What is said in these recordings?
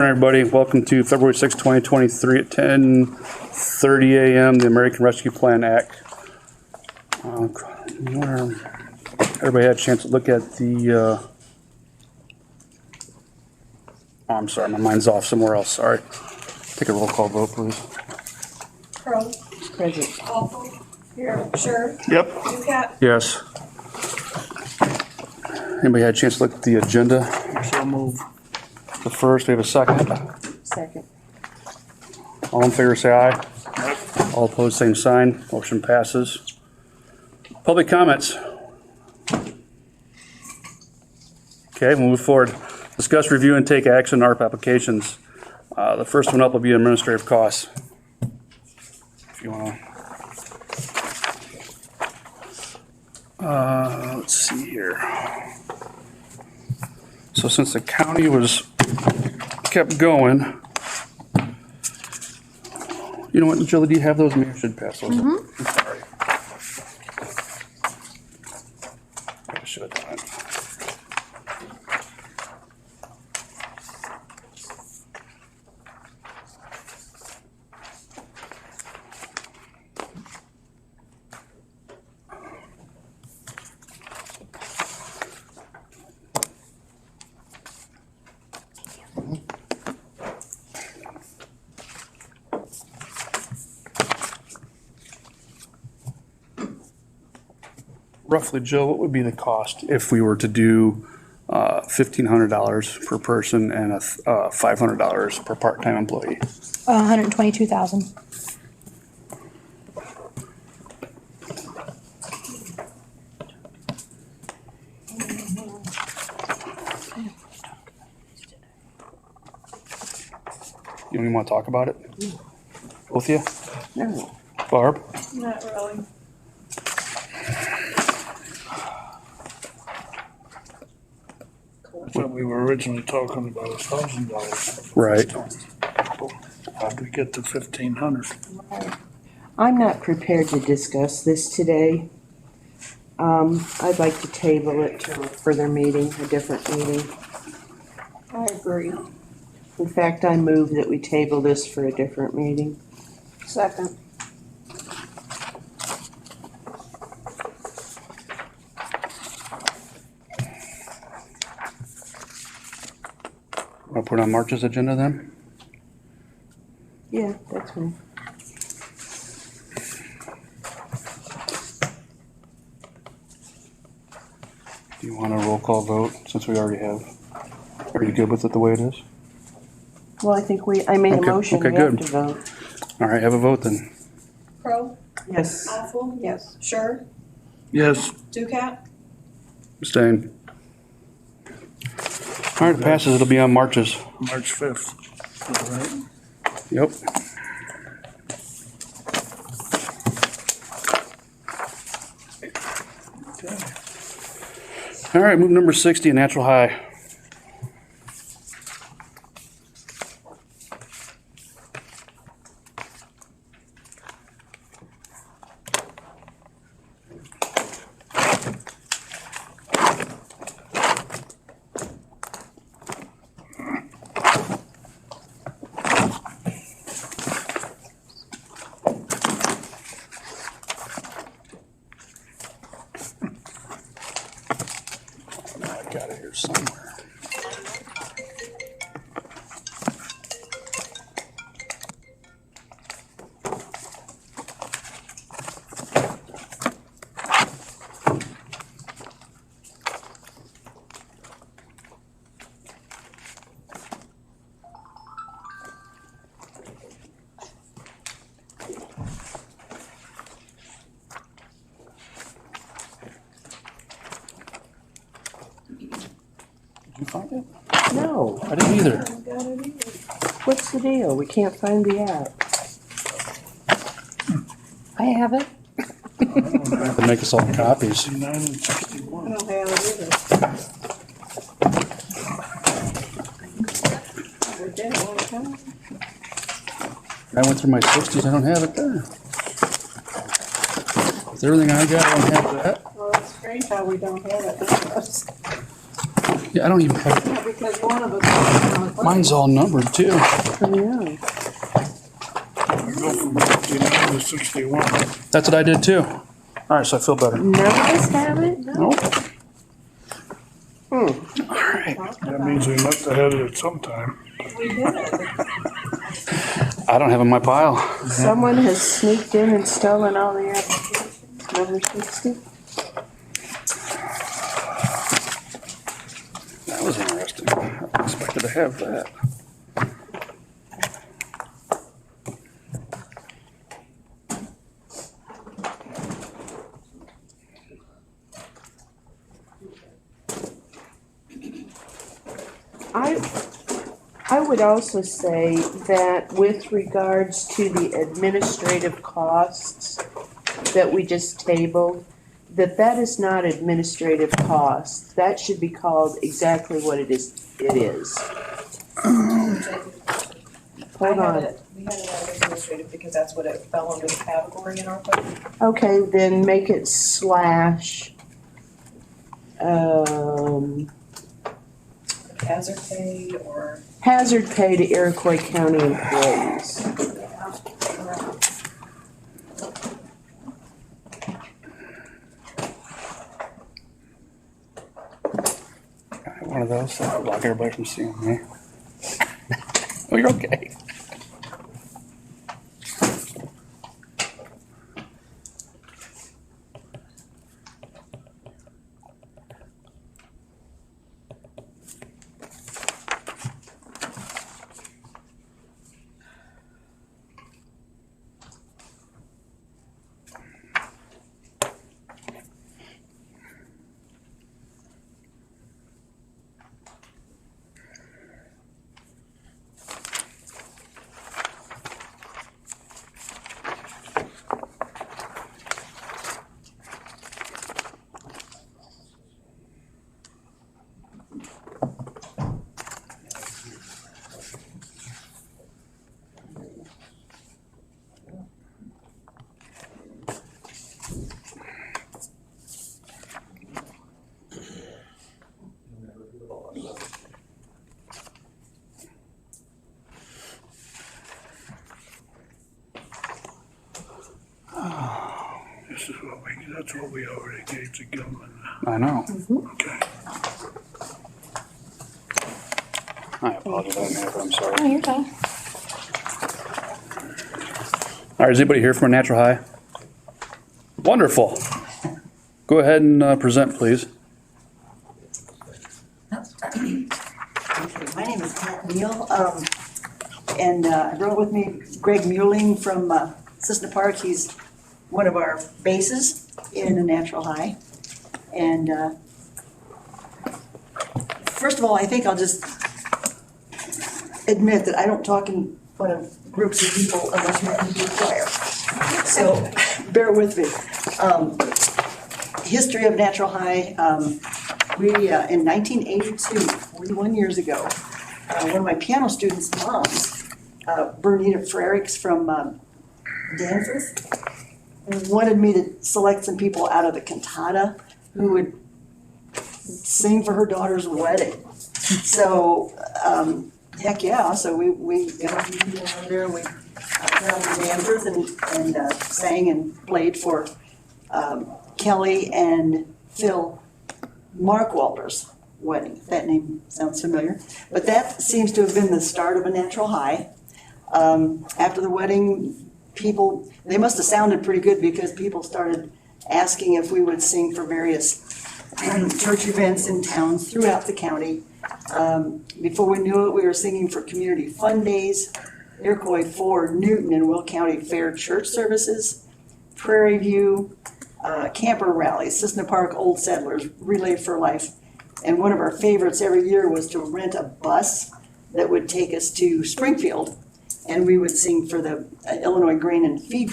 Everybody, welcome to February 6, 2023 at 10:30 a.m. The American Rescue Plan Act. Everybody had a chance to look at the. Oh, I'm sorry, my mind's off somewhere else. Sorry. Take a roll call vote, please. Crow. Present. Awful. Here. Sure. Yep. Ducat. Yes. Anybody had a chance to look at the agenda? So move. The first, we have a second. Second. All in favor, say aye. All opposed, same sign. Motion passes. Public comments. Okay, we'll move forward. Discuss, review, and take action on ARPA applications. The first one up will be administrative costs. If you want to. Let's see here. So since the county kept going, you know what, Jill, do you have those? Maybe I should pass those. I'm sorry. I should have done it. Roughly, Jill, what would be the cost if we were to do $1,500 per person and $500 per part-time employee? 122,000. You don't even want to talk about it? Both of you? No. Barb? Not really. So we were originally talking about $1,000. Right. How'd we get to 1,500? I'm not prepared to discuss this today. I'd like to table it to a further meeting, a different meeting. I agree. In fact, I move that we table this for a different meeting. Second. Want to put it on March's agenda then? Yeah, that's fine. Do you want a roll call vote since we already have? Are you good with it the way it is? Well, I think I made a Okay, motion, okay, we have good. to vote. All right, have a vote then. Crow. Yes. Awful. Yes. Sure. Yes, Ducat. Abstain. All right, it passes. It'll be on March's. March 5th. All right. Yep. Okay. All right, move number 60, natural high. I got it here somewhere. Did you find it? No, I didn't either. I got it either. what's the deal? We can't find the app. I have it. I have to make us all copies. 69 and I 61. don't have it either. We did it one time. I went through my 60s. I don't have it there. Is everything I got? I don't have that. Well, it's strange how we don't have it. Yeah, I don't even have, Yeah, because one of us. mine's all numbered too. Yeah. We go from 59 to 61. That's what I did too. All right, so I feel better. None of us have it? Nope. Hmm. All right. That means we must have had it at some time. We did. I don't have it in my pile. Someone has sneaked in and stolen all the applications. Number 60? That was interesting. I expected to have that. I would also say that with regards to the administrative costs that we just tabled, that is not administrative costs. That should be called exactly what it is. Hold on. We had it as administrative because that's what it fell under the category in ARPA. Okay, then make it slash, Hazard pay or. hazard pay to Iroquois County employees. One of those so I can block everybody from seeing me. Oh, you're okay. That's what we already gave to Gilman. I know. Okay. I apologize. I didn't have it. I'm sorry. Oh, you're fine. All right, is anybody here from a Natural High? Wonderful. Go ahead and present, please. My name is Pat Neal, and I brought with me Greg Mueling from Cissna Park. He's one of our bases in a Natural High. And first of all, I think I'll just admit that I don't talk in front of groups of people unless we're going to do choir. So bear with me. History of Natural High. We, in 1982, 41 years ago, one of my piano students' moms, Bernita Frericks from Danforth, wanted me to select some people out of the cantata who would sing for her daughter's wedding. So, heck yeah, so we interviewed people out there and we found Danforth and sang and played for Kelly and Phil Markwalder's wedding. If that name sounds familiar. But that seems to have been the start of a Natural High. After the wedding, people, they must have sounded pretty good because people started asking if we would sing for various church events in towns throughout the county. Before we knew it, we were singing for community fun days, Iroquois Ford, Newton, and Will County Fair church services, Prairie View, camper rallies, Cissna Park Old Settlers, Relay for Life. And one of our favorites every year was to rent a bus that would take us to Springfield, and we would sing for the Illinois Grain and Feed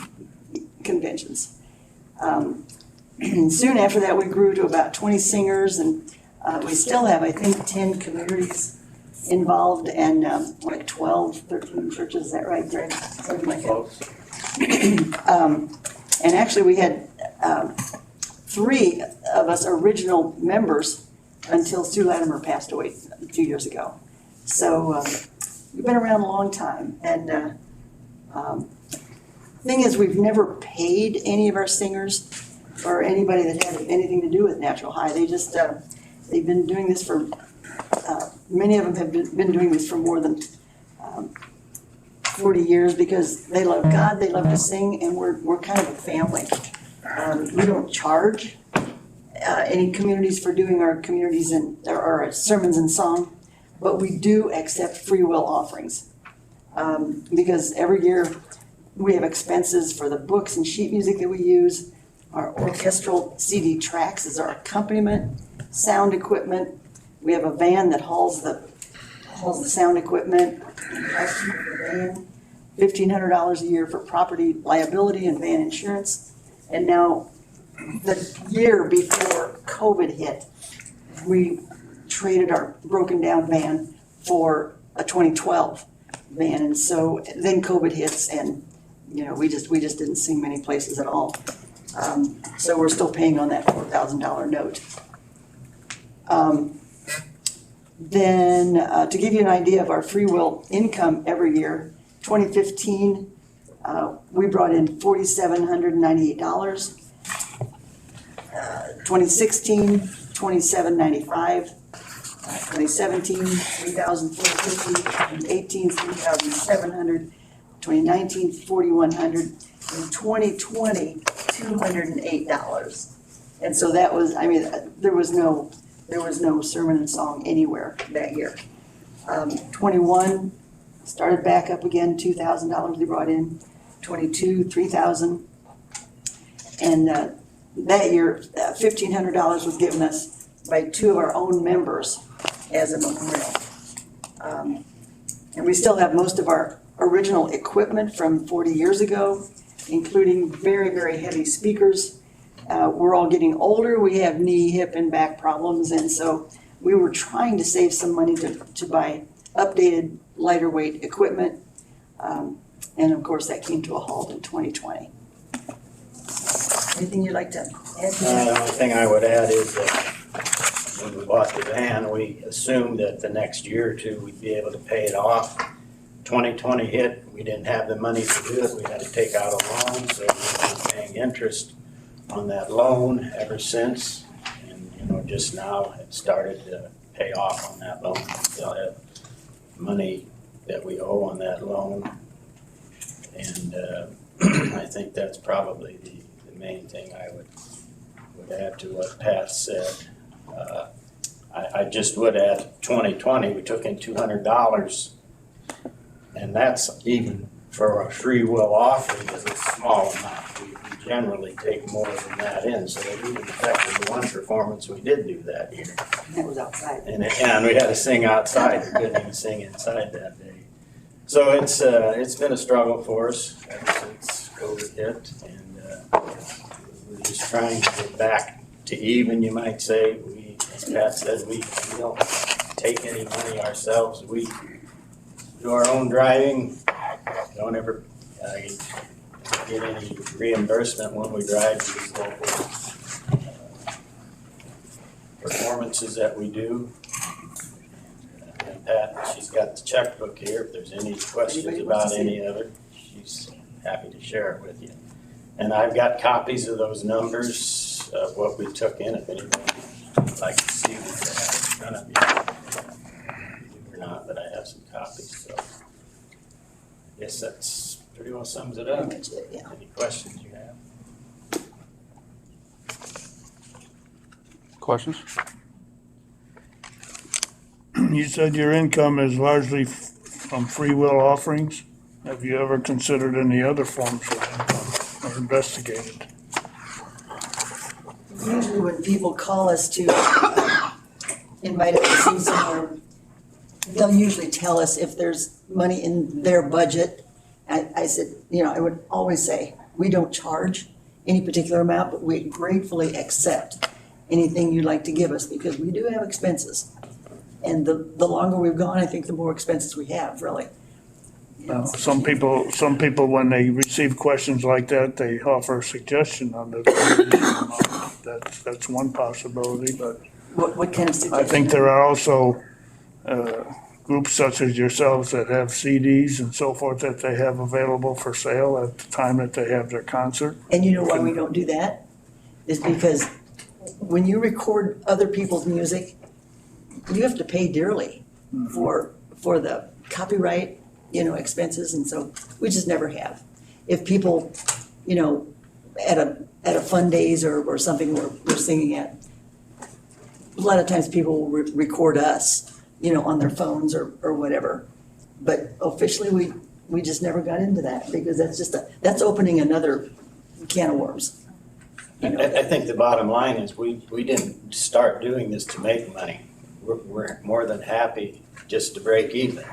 conventions. Soon after that, we grew to about 20 singers, and we still have, I think, 10 communities involved and like 12, 13 churches. Is that right, Greg? Something like that. And actually, we had 3 of us original members until Sue Latimer passed away a few years ago. So we've been around a long time. And thing is, we've never paid any of our singers or anybody that had anything to do with Natural High. They just, they've been doing this for, many of them have been doing this for more than 40 years because they love God, they love to sing, and we're kind of a family. We don't charge any communities for doing our communities and our sermons and song, but we do accept free will offerings. Because every year we have expenses for the books and sheet music that we use, our orchestral CD tracks as our accompaniment, sound equipment. We have a van that hauls the sound equipment, $1,500 a year for property liability and van insurance. And now, the year before COVID hit, we traded our broken down van for a 2012 van. And so then COVID hits and, you know, we just didn't sing many places at all. So we're still paying on that $4,000 note. Then to give you an idea of our free will income every year, 2015, we brought in $4,798. 2016, $2,795. 2017, $3,450. 2018, $3,700. 2019, $4,100. In 2020, $208. And so that was, I mean, there was no sermon and song anywhere that year. 21 started back up again, $2,000 we brought in. 22, $3,000. And that year, $1,500 was given us by two of our own members as a memorial. And we still have most of our original equipment from 40 years ago, including very, very heavy speakers. We're all getting older. We have knee, hip, and back problems. And so we were trying to save some money to buy updated, lighter weight equipment. And of course, that came to a halt in 2020. Anything you'd like to add to that? The only thing I would add is that when we bought the van, we assumed that the next year or two we'd be able to pay it off. 2020 hit, we didn't have the money to do it. We had to take out a loan, so we've been paying interest on that loan ever since. And, you know, just now it started to pay off on that loan. We still have money that we owe on that loan. And I think that's probably the main thing I would add to what Pat said. I just would add 2020, we took in $200, and that's even for a free will offering is a small amount. We generally take more than that in, so that even affected the one performance we did do that year. That was outside. And we had to sing outside, we couldn't even sing inside that day. So it's been a struggle for us ever since COVID hit, and we're just trying to get back to even, you might say. As Pat said, we don't take any money ourselves. We do our own driving, don't ever get any reimbursement when we drive these local performances that we do. And Pat, she's got the checkbook here. If there's any questions about any of it, she's happy to share it with you. And I've got copies of those numbers of what we took in, if anybody would like to see what they have in front of you. Or not, but I have some copies, so I guess that's pretty well sums it up. Yeah. Any questions you have? Questions? You said your income is largely from free will offerings. Have you ever considered any other forms of income or investigated? Usually when people call us to invite us to sing somewhere, they'll usually tell us if there's money in their budget. I said, you know, I would always say, we don't charge any particular amount, but we gratefully accept anything you'd like to give us because we do have expenses. And the longer we've gone, I think the more expenses we have, really. Some people, when they receive questions like that, they offer a suggestion on the, that's one possibility, but What kind of I suggestions? think there are also groups such as yourselves that have CDs and so forth that they have available for sale at the time that they have their concert. And you know why we don't do that? Is because when you record other people's music, you have to pay dearly for the copyright, expenses, and so we just never have. If people, at a fun days or something we're singing at, a lot of times people will record us, on their phones or whatever. But officially, we just never got into that because that's opening another can of worms. I think the bottom line is we didn't start doing this to make money. We're more than happy just to break even.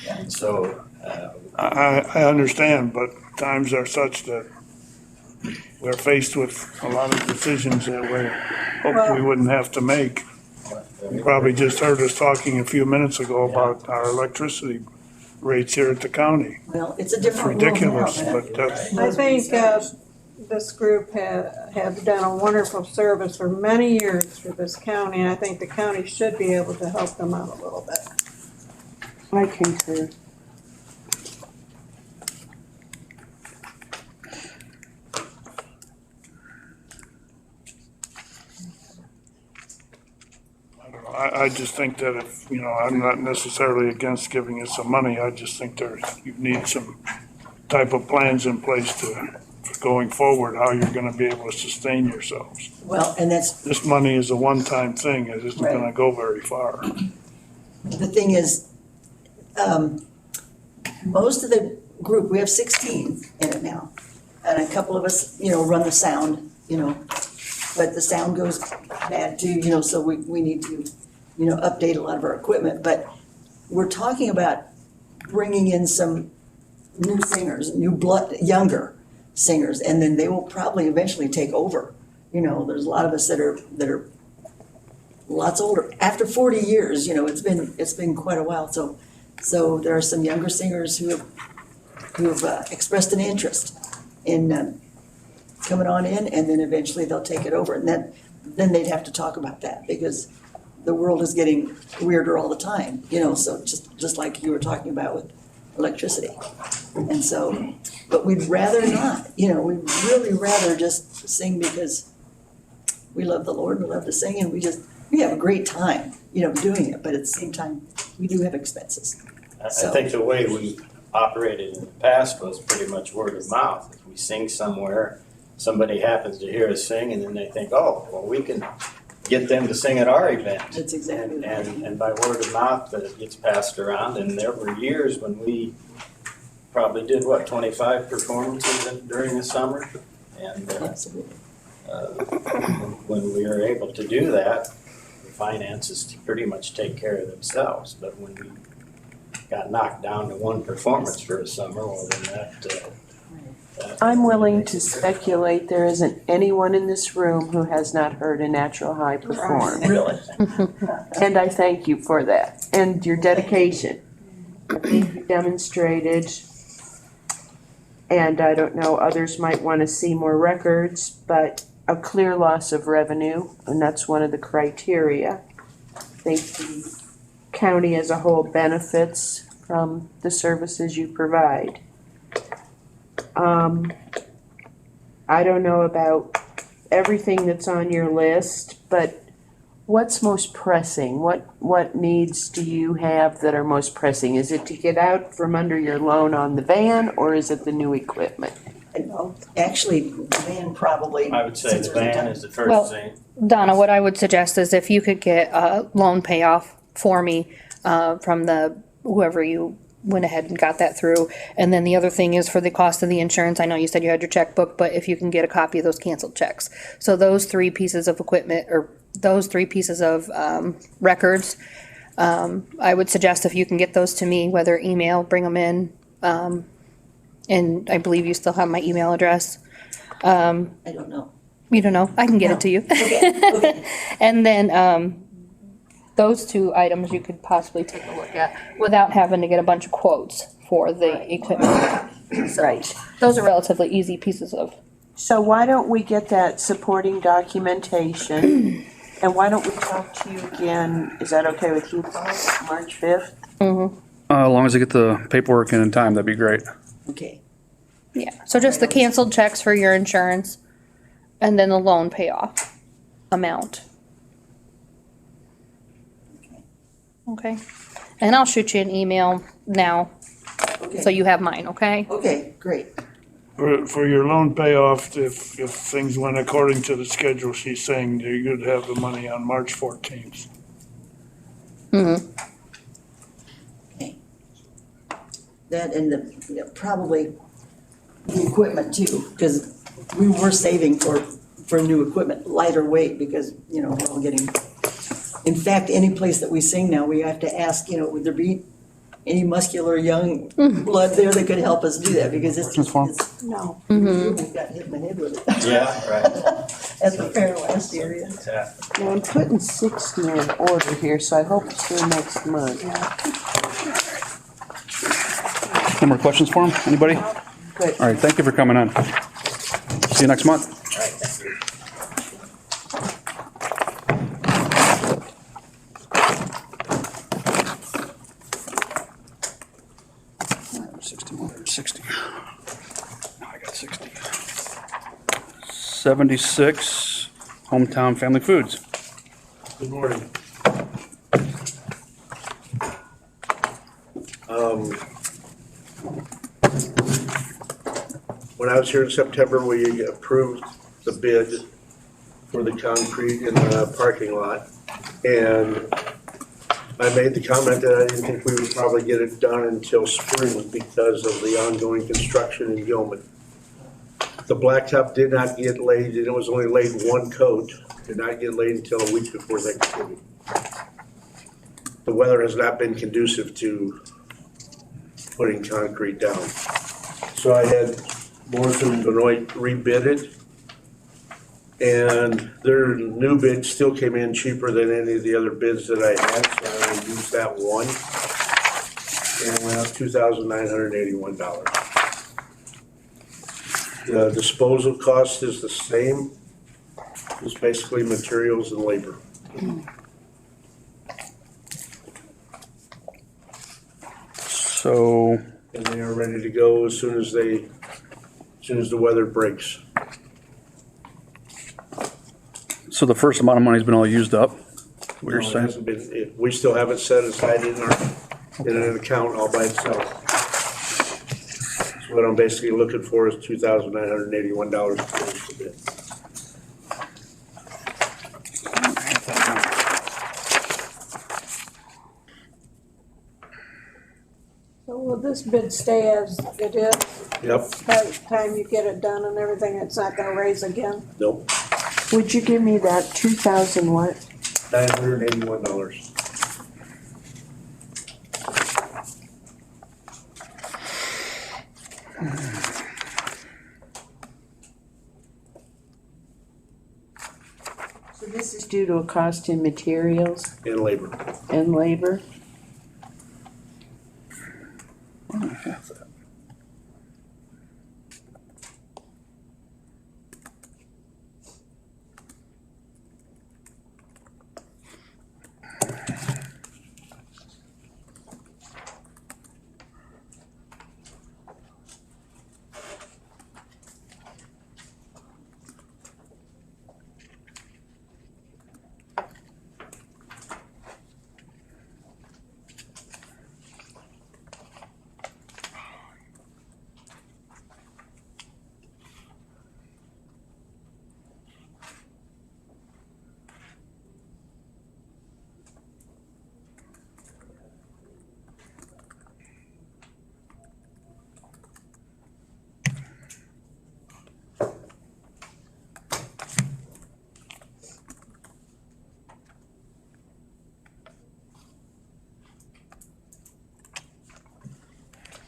And so, I understand, but times are such that we're faced with a lot of decisions that we hoped we wouldn't have to make. You probably just heard us talking a few minutes ago about our electricity rates here at the county. Well, it's a different world now. Ridiculous, but that's, I think this group have done a wonderful service for many years for this county, and I think the county should be able to help them out a little bit. I concur. I just think that if, I'm not necessarily against giving you some money, I just think you need some type of plans in place for going forward, how you're gonna be able to sustain yourselves. Well, and This money is a one-time thing, it isn't gonna go very far. the thing is, most of the group, we have 16 in it now. And a couple of us, run the sound, but the sound goes bad too, so we need to, update a lot of our equipment. But we're talking about bringing in some new singers, new blood, younger singers, and then they will probably eventually take over. There's a lot of us that are lots older. After 40 years, it's been quite a while. So there are some younger singers who have expressed an interest in coming on in, and then eventually they'll take it over. And then they'd have to talk about that because the world is getting weirder all the time, so just like you were talking about with electricity. And so, but we'd rather not, we'd really rather just sing because we love the Lord, we love to sing, and we have a great time, doing it, but at the same time, we do have expenses. I think the way we operated in the past was pretty much word of mouth. If we sing somewhere, somebody happens to hear us sing, and then they think, oh, well, we can get them to sing at our event. That's exactly right. And by word of mouth, that it gets passed around. And there were years when we probably did, 25 performances during the summer? And Absolutely. when we were able to do that, the finances pretty much take care of themselves. But when we got knocked down to one performance for a summer, well, then that I'm willing to speculate there isn't anyone in this room who has not heard a Natural High perform. Really? And I thank you for that and your dedication. I think you demonstrated, and I don't know, others might want to see more records, but a clear loss of revenue, and that's one of the criteria. I think the county as a whole benefits from the services you provide. I don't know about everything that's on your list, but what's most pressing? What needs do you have that are most pressing? Is it to get out from under your loan on the van, or is it the new equipment? Actually, the van probably. I would say since the there's a van time- is the first Well, thing. Donna, what I would suggest is if you could get a loan payoff for me from whoever you went ahead and got that through. And then the other thing is for the cost of the insurance. I know you said you had your checkbook, but if you can get a copy of those canceled checks. So those 3 pieces of equipment, or those 3 pieces of records, I would suggest if you can get those to me, whether email, bring them in. And I believe you still have my email address. I don't know. You don't know? I can get No. it to you. Okay. And then those 2 items you could possibly take a look at without having to get a bunch of quotes for the equipment. Right. Those are relatively easy pieces of. So why don't we get that supporting documentation And why don't we talk to you again, is that okay with you, Paul, March 5th? As long as I get the paperwork in time, that'd be great. Okay. Yeah, so just the canceled checks for your insurance and then the loan payoff amount. Okay, and I'll shoot you an email now, so Okay, you have mine, okay? okay, great. For your loan payoff, if things went according to the schedule, she's saying you're gonna have the money on March 14th. That and probably the equipment too, because we were saving for new equipment, lighter weight, because, we're all getting, in fact, any place that we sing now, we have to ask, would there be any muscular young blood there that could help us do that, because it's That's fine. No. we got hit in the head with it Yeah, right. at the fair last year, yeah. Exactly. Well, I'm putting 60 in order here, so I hope it's due next month. No more questions for him? Anybody? Good. All right, thank you for coming in. See you next month. All right, thank you. 60. I got 60. 76, Hometown Family Foods. Good morning. When I was here in September, we approved the bid for the concrete in the parking lot. And I made the comment that I didn't think we would probably get it done until spring because of the ongoing construction in Gilman. The blacktop did not get laid, and it was only laid one coat. Did not get laid until a week before Thanksgiving. The weather has not been conducive to putting concrete down. So I had Morrison and Benoit rebid it, and their new bid still came in cheaper than any of the other bids that I had, so I only used that one, and it went up $2,981. The disposal cost is the same, it's basically materials and labor. So, And they are ready to go as soon as the weather breaks. so the first amount of money's been all used up? What you're No, it saying? hasn't been, we still have it set aside in an account all by itself. So what I'm basically looking for is $2,981 to finish the bid. So will this bid stay as it is? Yep, By the time you get it done and everything, it's not gonna raise again? nope, Would you give me that 2,000 what? $981. So this is due to a cost in materials And labor. and labor?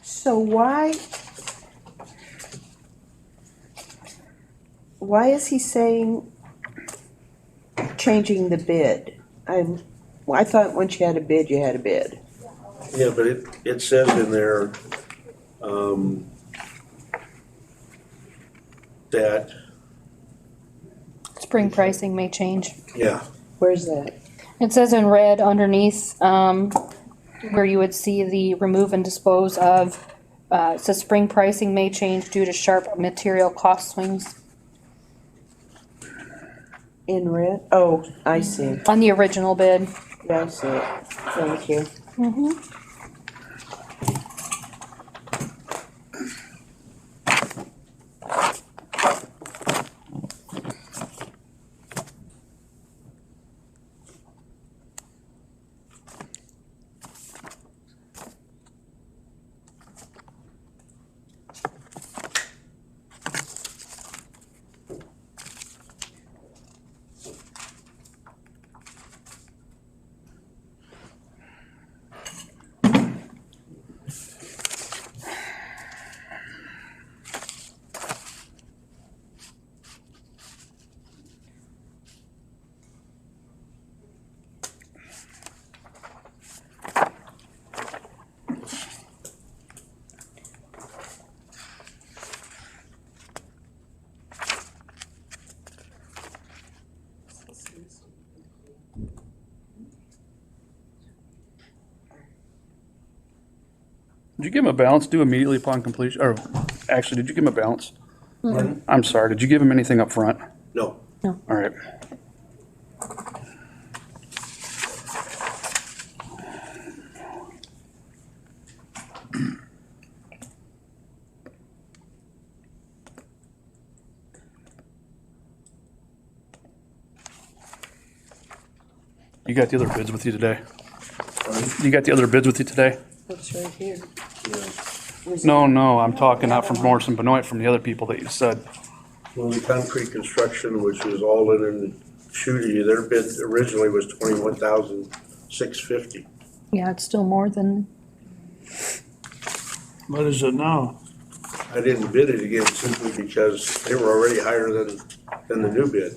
So why is he saying changing the bid? I thought once you had a bid, you had a bid. Yeah, but it says in there, that, Spring pricing may change. yeah, Where's that? It says in red underneath, where you would see the remove and dispose of, it says spring pricing may change due to sharp material cost swings In red? Oh, I see. on the original bid. Yeah, I see it. Thank you. Did you give him a balance due immediately upon completion? Or actually, did you give him a balance? Pardon? I'm sorry, did you give him anything up front? No. All right. You got the other bids with you today? You got the other bids with you today? What's right here? No, I'm talking not from Morrison Benoit, from the other people that you said. Well, the concrete construction, which was all in and Shooty, their bid originally was 21,650. Yeah, it's still more than, What is it now? I didn't bid it again simply because they were already higher than the new bid.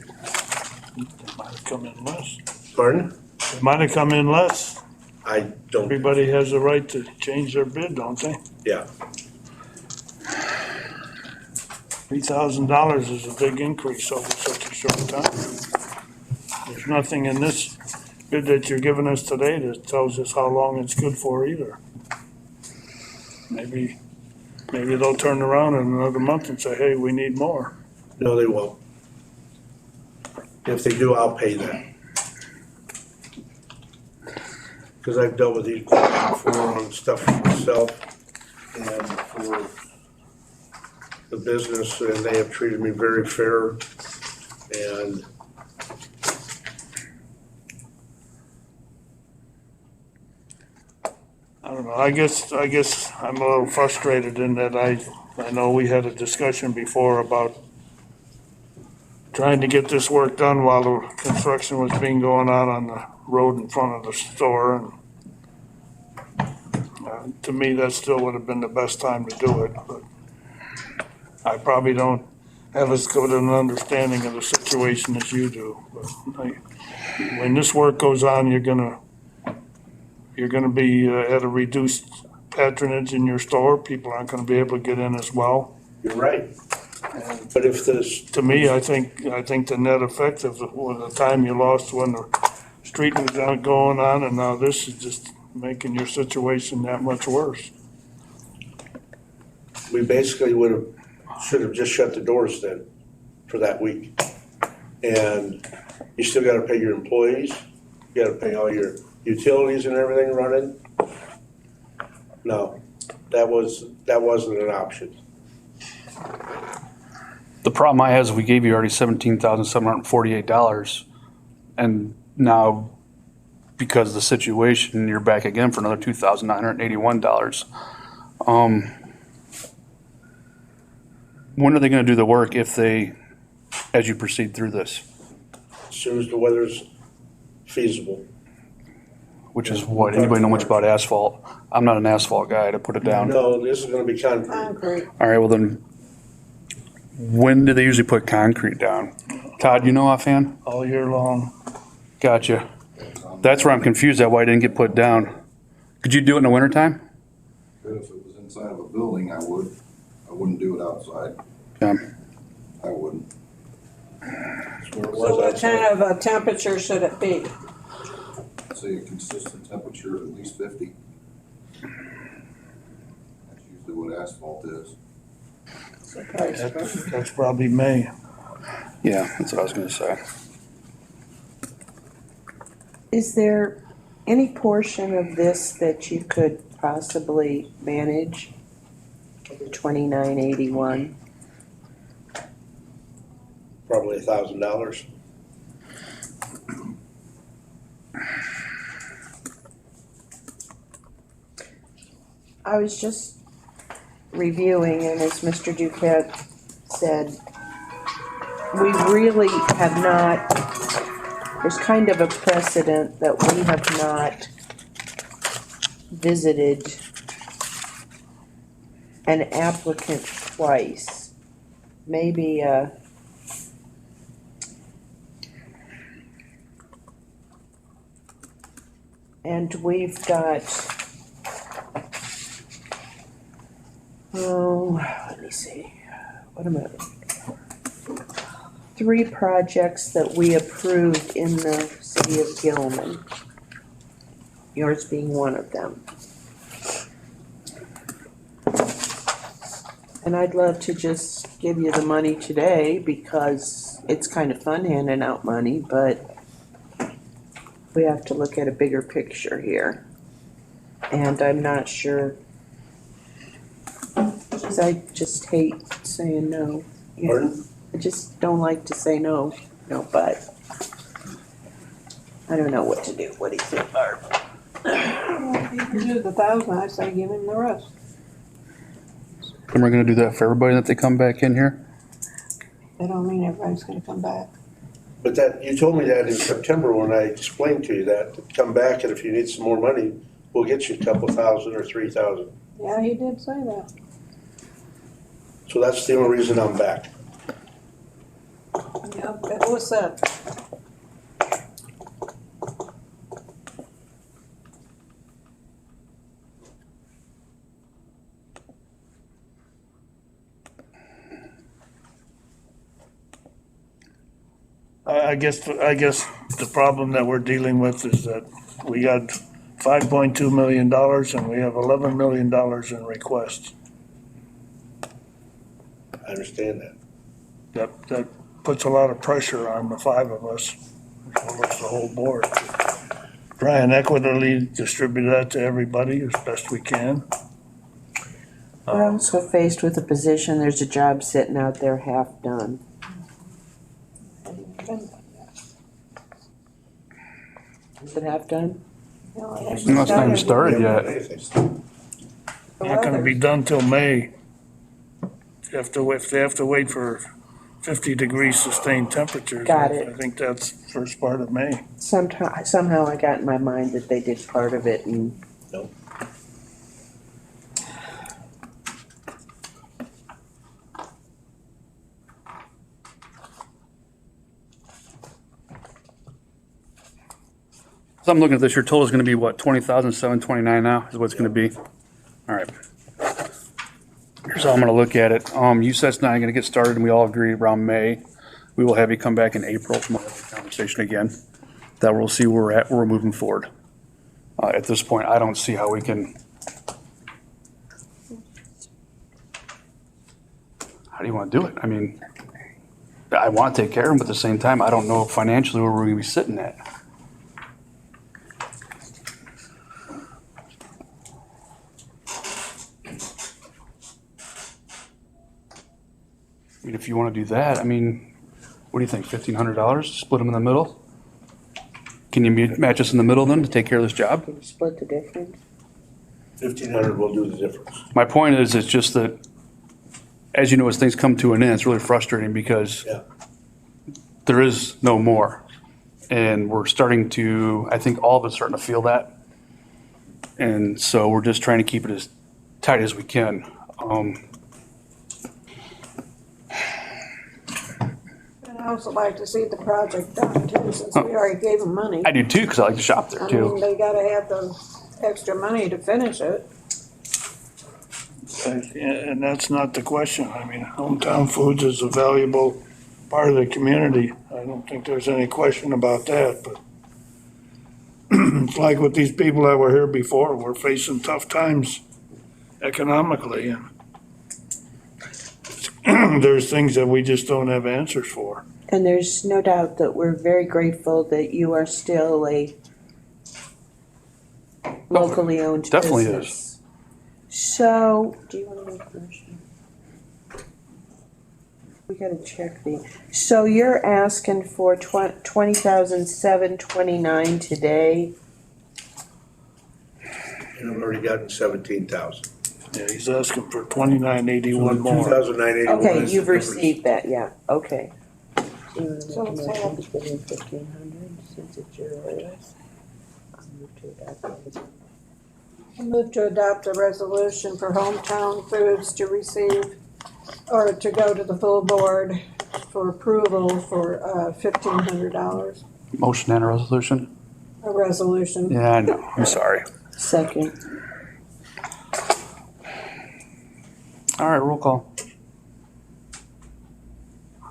It might have come in less. Pardon? It might have come in less. I don't, Everybody has the right to change their bid, don't they? yeah. $3,000 is a big increase over such a short time. There's nothing in this bid that you're giving us today that tells us how long it's good for either. Maybe they'll turn around in another month and say, hey, we need more. No, they won't. If they do, I'll pay that. Because I've dealt with these before on stuff for myself and for the business, and they have treated me very fair. And I don't know, I guess I'm a little frustrated in that I know we had a discussion before about trying to get this work done while the construction was being going on the road in front of the store, and to me, that still would have been the best time to do it, but I probably don't have as good an understanding of the situation as you do, but when this work goes on, you're gonna be at a reduced patronage in your store, people aren't gonna be able to get in as well. you're right. But if this, To me, I think the net effect of the time you lost when the street was going on, and now this is just making your situation that much worse. we basically should have just shut the doors then for that week. And you still gotta pay your employees, you gotta pay all your utilities and everything running. No, that wasn't an option. The problem I have is we gave you already $17,748, and now, because of the situation, you're back again for another $2,981. When are they gonna do the work as you proceed through this? As soon as the weather's feasible. Which is what, anybody know much about asphalt? I'm not an asphalt guy, to put it down. No, this is gonna be concrete. Concrete. All right, well then, when do they usually put concrete down? Todd, you know offhand? All year long. Gotcha. That's where I'm confused at why it didn't get put down. Could you do it in the wintertime? But if it was inside of a building, I would. I wouldn't do it outside. Yeah. I wouldn't. where it was So what outside. kind of a temperature should it be? I'd say a consistent temperature of at least 50. That's usually what asphalt is. That's probably May. Yeah, that's what I was gonna say. Is there any portion of this that you could possibly manage? The 2981? Probably $1,000. I was just reviewing, and as Mr. Duquette said, we really have not, there's kind of a precedent that we have not visited an applicant twice. Maybe, and we've got, let me see, what am I? 3 projects that we approved in the city of Gilman. Yours being one of them. And I'd love to just give you the money today because it's kind of fun handing out money, but we have to look at a bigger picture here. And I'm not sure, because I just hate saying no. Pardon? I just don't like to say no, but I don't know what to do. What do you think, Barb? Well, if you can do the 1,000, I say give him the rest. And we're gonna do that for everybody that they come back in here? That don't mean everybody's gonna come back. But that, you told me that in September when I explained to you that, come back and if you need some more money, we'll get you a couple thousand or 3,000. Yeah, he did say that. So that's the only reason I'm back. Yep, it was said. I guess the problem that we're dealing with is that we got $5.2 million and we have $11 million in requests. I understand that. That puts a lot of pressure on the 5 of us, as well as the whole board. Try and equitably distribute that to everybody as best we can. We're also faced with a position, there's a job sitting out there half done. Is it half done? No, It's not even started yet. Not gonna be done till May. If they have to wait for 50-degree sustained temperatures. Got it. I think that's first part of May. Somehow I got in my mind that they did part of it and. Nope. So I'm looking at this, your total is gonna be what, 20,729 now is what it's gonna be? All right. Here's how I'm gonna look at it. You said it's not gonna get started and we all agree around May. We will have you come back in April and we'll have a conversation again. That we'll see where we're at, where we're moving forward. At this point, I don't see how we can. How do you wanna do it? I mean, I wanna take care of them, but at the same time, I don't know financially where we're gonna be sitting at. I mean, if you want to do that, I mean, what do you think, $1,500, split them in the middle? Can you match us in the middle then to take care of this job? Can you split the difference? 1,500 will do the difference. My point is, it's just that, as you know, as things come to an end, it's really frustrating because Yeah. there is no more. And we're starting to, I think all of us starting to feel that. And so we're just trying to keep it as tight as we can. And I also like to see the project done too, since we already gave them money. I do too, because I like to shop there I mean, too. they gotta have the extra money to finish it. And that's not the question. I mean, hometown foods is a valuable part of the community. I don't think there's any question about that, but it's like with these people that were here before, we're facing tough times economically, and there's things that we just don't have answers for. And there's no doubt that we're very grateful that you are still a locally owned business. Definitely is. So, do you want to make a motion? We gotta check the, so you're asking for 20,729 today? And I've already gotten 17,000. Yeah, he's asking for 2981 more. 2,981. Okay, is you've the difference. received that, yeah, okay. So you So want to it's make a all- motion to put in 1,500 since it's your list? I'll move to adopt it. I move to adopt a resolution for Hometown Foods to receive, or to go to the full board for approval for $1,500, Motion and a resolution? a resolution. Yeah, I know. I'm sorry. Second. All right, roll call.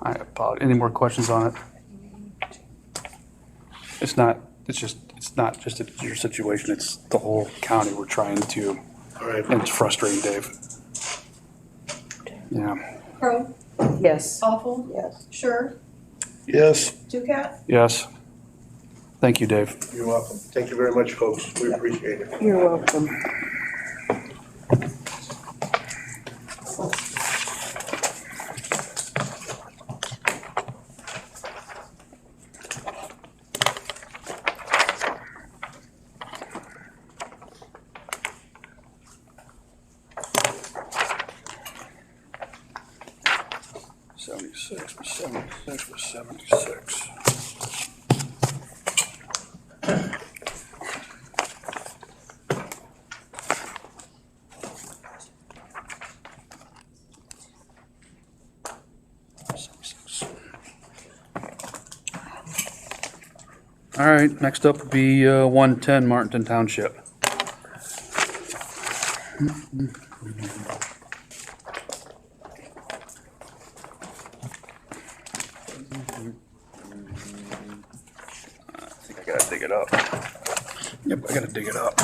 I apologize. Any more questions on it? It's not just your situation, it's the whole county we're trying to, All right. and it's frustrating, Dave. Yeah. Crow, Yes. Awful, Yes. Sure, Yes, Ducat, Yes. Thank you, Dave. You're welcome. Thank you very much, folks. We appreciate it. You're welcome. Seventy-six was 76. All right, next up would be 110 Martinton Township. I think I gotta dig it up. Yep, I gotta dig it up.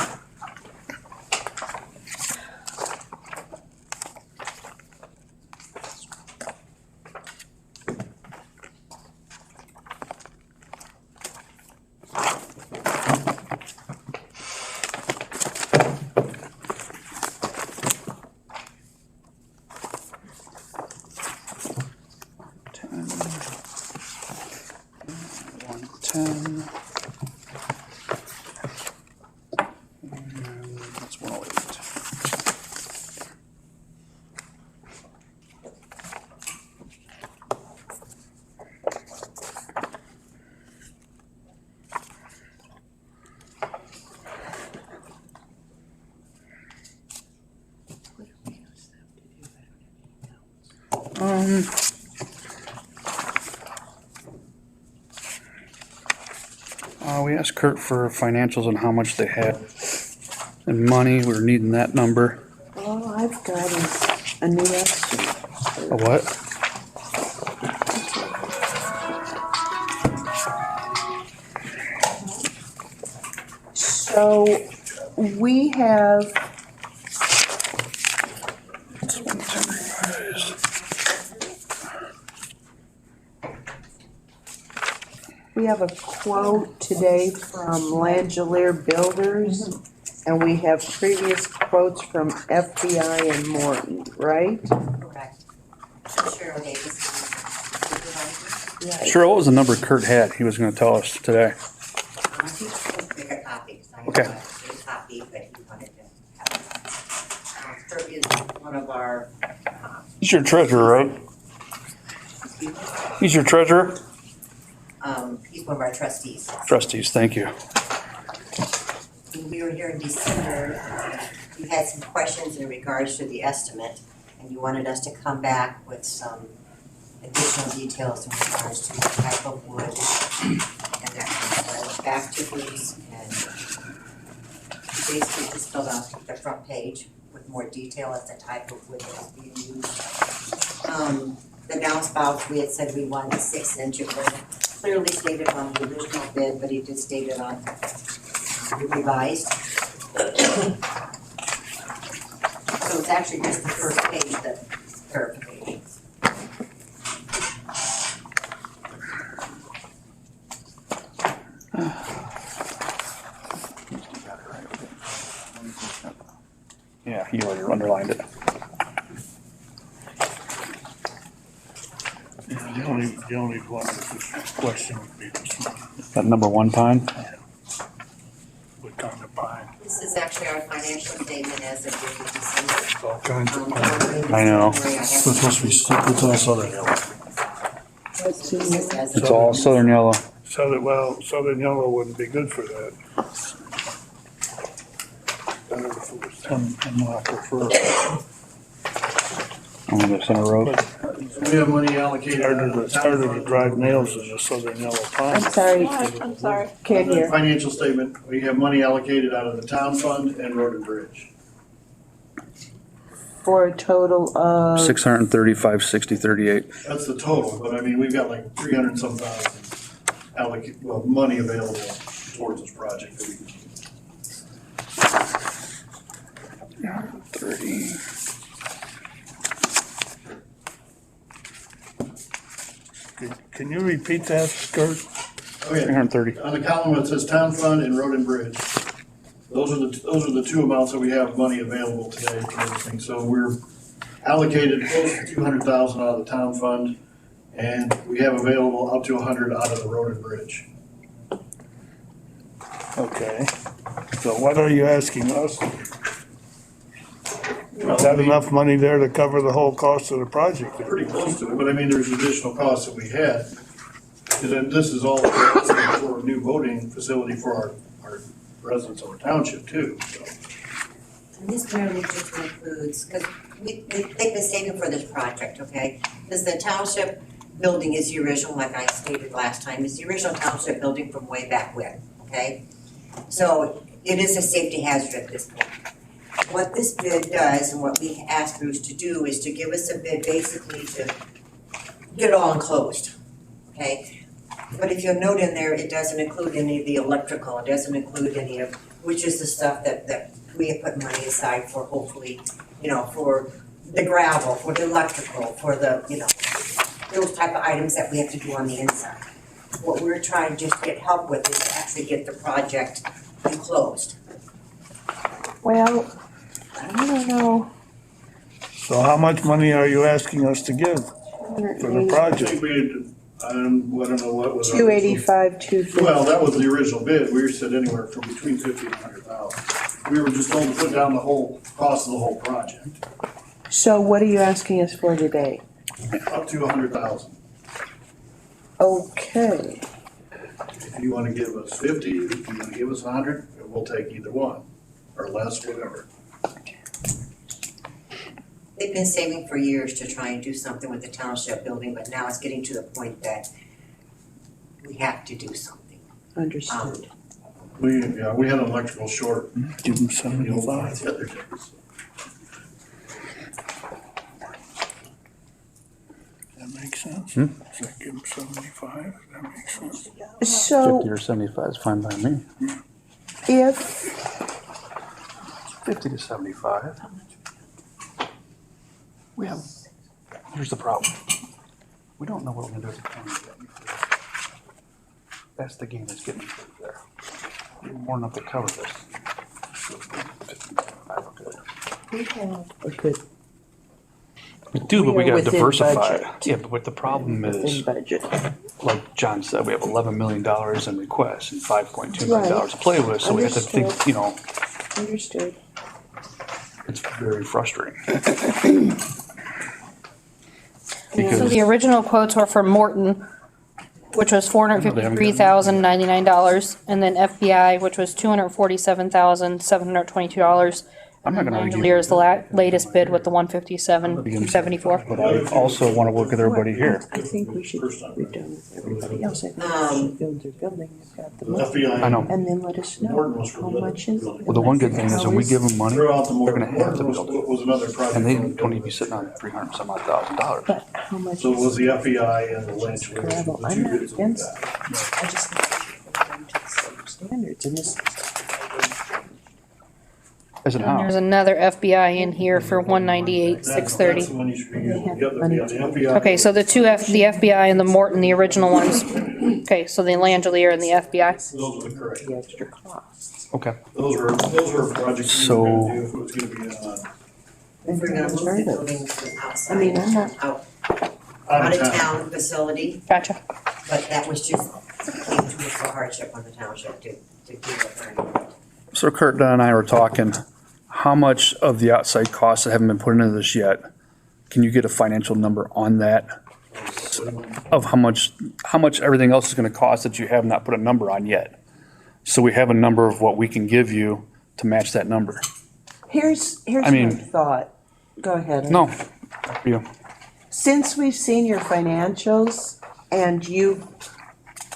That's 108. We asked Kurt for financials on how much they had in money. We were needing that number. All I've got is a new estimate. A what? So we have, It's 110 revised. we have a quote today from Langelier Builders, and we have previous quotes from FBI and Morton, right? Correct. Cheryl Davis. Sure, what was the number Kurt had? He was gonna tell us today. Make a copy, because I Okay. have a copy, but he wanted to have it. Kurt is one of our, He's your treasurer, right? He's your treasurer? he's one of our trustees. Trustees, thank you. When we were here in December, you had some questions in regards to the estimate, and you wanted us to come back with some additional details in regards to the type of wood and that. So I went back to Bruce and basically just filled out the front page with more detail as the type of wood that was being used. The the downspouts, we had said we wanted 6 inch. It was clearly stated on the original bid, but he did state it on the revised. So it's actually just the first page, the clarification. Yeah, you already underlined it. Yeah, the only one question would be this one, That number 1 pine? what kind of pine, This is actually our financial statement as of the end of December. all kinds of pine. I know. It's supposed to be, it's all southern yellow. It's all southern yellow. Southern yellow wouldn't be good for that. Better if it was hemlock or fir. On the center road. We have money allocated. It's harder to drive nails in the southern yellow I'm pine. sorry, I'm sorry. can't hear. Financial statement, we have money allocated out of the town fund and road and bridge. For a total of, 635, 60, 38. That's the total, but I mean, we've got like 300 and some thousand money available towards this project that we can keep. 30. Can you repeat that, Kurt? Okay, 330. on the column that says town fund and road and bridge, those are the two amounts that we have money available today for everything. So we're allocated close to 200,000 out of the town fund, and we have available up to 100 out of the road and bridge. Okay. So what are you asking us? Is that enough money there to cover the whole cost of the project? Pretty close to it, but I mean, there's additional costs that we had. And then this is all for a new voting facility for our residents of our township too, so. And this merely just includes, because they've been saving for this project, okay? Because the township building is the original, like I stated last time, is the original township building from way back when, okay? So it is a safety hazard at this point. What this bid does, and what we asked Bruce to do, is to give us a bid basically to get it all enclosed, okay? But if you'll note in there, it doesn't include any of the electrical, it doesn't include any of, which is the stuff that we have put money aside for, hopefully, for the gravel, for the electrical, for the, those type of items that we have to do on the inside. What we're trying to just get help with is to actually get the project enclosed. well, I don't know. So how much money are you asking us to give for the I project? think we, I don't know what was. 285, 250. Well, that was the original bid. We said anywhere from between 50 and 100,000. We were just told to put down the whole cost of the whole project, So what are you asking us for today? up to 100,000. Okay, If you want to give us 50, if you want to give us 100, we'll take either one, or less, whatever. They've been saving for years to try and do something with the township building, but now it's getting to the point that we have to do something. understood. We had an electrical short. Give them The old 75. the other day, so. That makes sense. Hmm? So give them 75, that makes sense. So 50 or 75 is fine by me. if, 50 to 75. Here's the problem. We don't know what we're gonna do with the county yet. That's the game that's getting us there. We're more than enough to cover this. 55, okay. we have a good, We do, but we We are gotta within diversify. budget. Yeah, but what the problem within is, budget. like John said, we have $11 million in requests and $5.2 million Right. to play with, so we have to think, Understood. Understood. it's very frustrating. So Because the original quotes were for Morton, which was $453,099, and then FBI, which was $247,722, I'm not gonna argue. Here's the latest bid with the 157, 274. But I also wanna work with everybody here. I think we should, we've done with everybody else, I think they should build their building, they've got the money. I know. And then let us know how much is. Well, the one good thing is when we give them money, they're Throughout the gonna have to build it. was another project. And they don't need to be sitting on $300,000. But how much So it was is the FEI and the Lynch. gravel? I'm not against it. I just think we should put them to the same standards, and this, As an And there's house. another FBI in here for 198, 630. That's the one you should be using. The Okay, so the the FBI and the Morton, the original ones. Okay, so the Langelier and the FBI. Those are the correct. the extra costs. Okay. Those were projects we So- were gonna do if it was gonna be And If we're gonna towns move are the the- building from outside. I mean, I'm not- Out out of town facility, Gotcha. but that was just came to us for hardship on the township to do it. So Kurt, Don and I were talking, how much of the outside costs that haven't been put into this yet? Can you get a financial number on that? Of how much everything else is gonna cost that you have not put a number on yet? So we have a number of what we can give you to match that number. Here's I my mean- thought. Go ahead. No, for you. Since we've seen your financials and you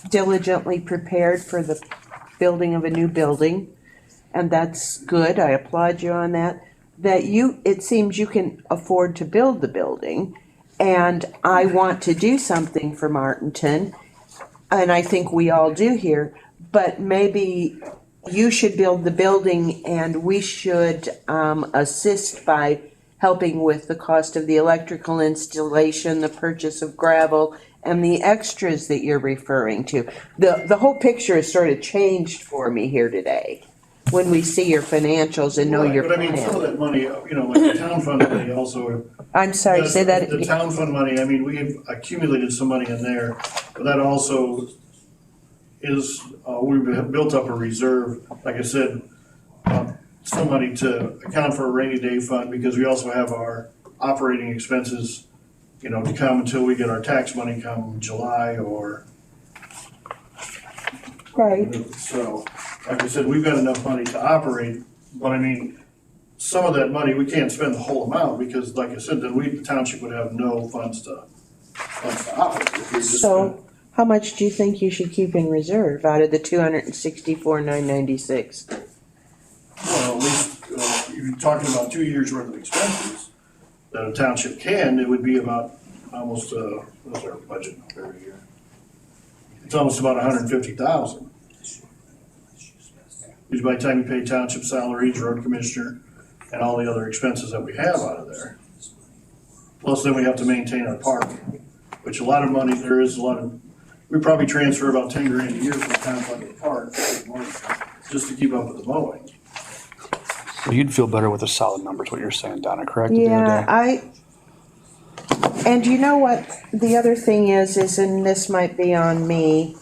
diligently prepared for the building of a new building, and that's good, I applaud you on that, it seems you can afford to build the building, and I want to do something for Martinton, and I think we all do here, but maybe you should build the building and we should assist by helping with the cost of the electrical installation, the purchase of gravel, and the extras that you're referring to. The whole picture is sort of changed for me here today, when we see your financials and know your But I mean, some of plan. that money, like the town fund money also. I'm sorry, say that. The town fund money, I mean, we've accumulated some money in there, but that also is, we've built up a reserve, like I said, some money to account for a rainy day fund, because we also have our operating expenses, to come until we get our tax money come July or. Right. So, like I said, we've got enough money to operate, but I mean, some of that money, we can't spend the whole amount, because like I said, then the township would have no funds to operate. If we just So, how much do you think you should keep in reserve out of the 264,996? Well, at least, if you're talking about 2 years worth of expenses that a township can, it would be about almost, what's our budget every year? It's almost about 150,000. Because by the time you pay township salaries, road commissioner, and all the other expenses that we have out of there. Plus then we have to maintain our park, which a lot of money, we probably transfer about 10 grand a year from the town fund to the park, just to keep up with the mowing. So you'd feel better with a solid number is what you're saying, Donna, correct? At the end of the Yeah, day? and you know what, the other thing is, and this might be on me,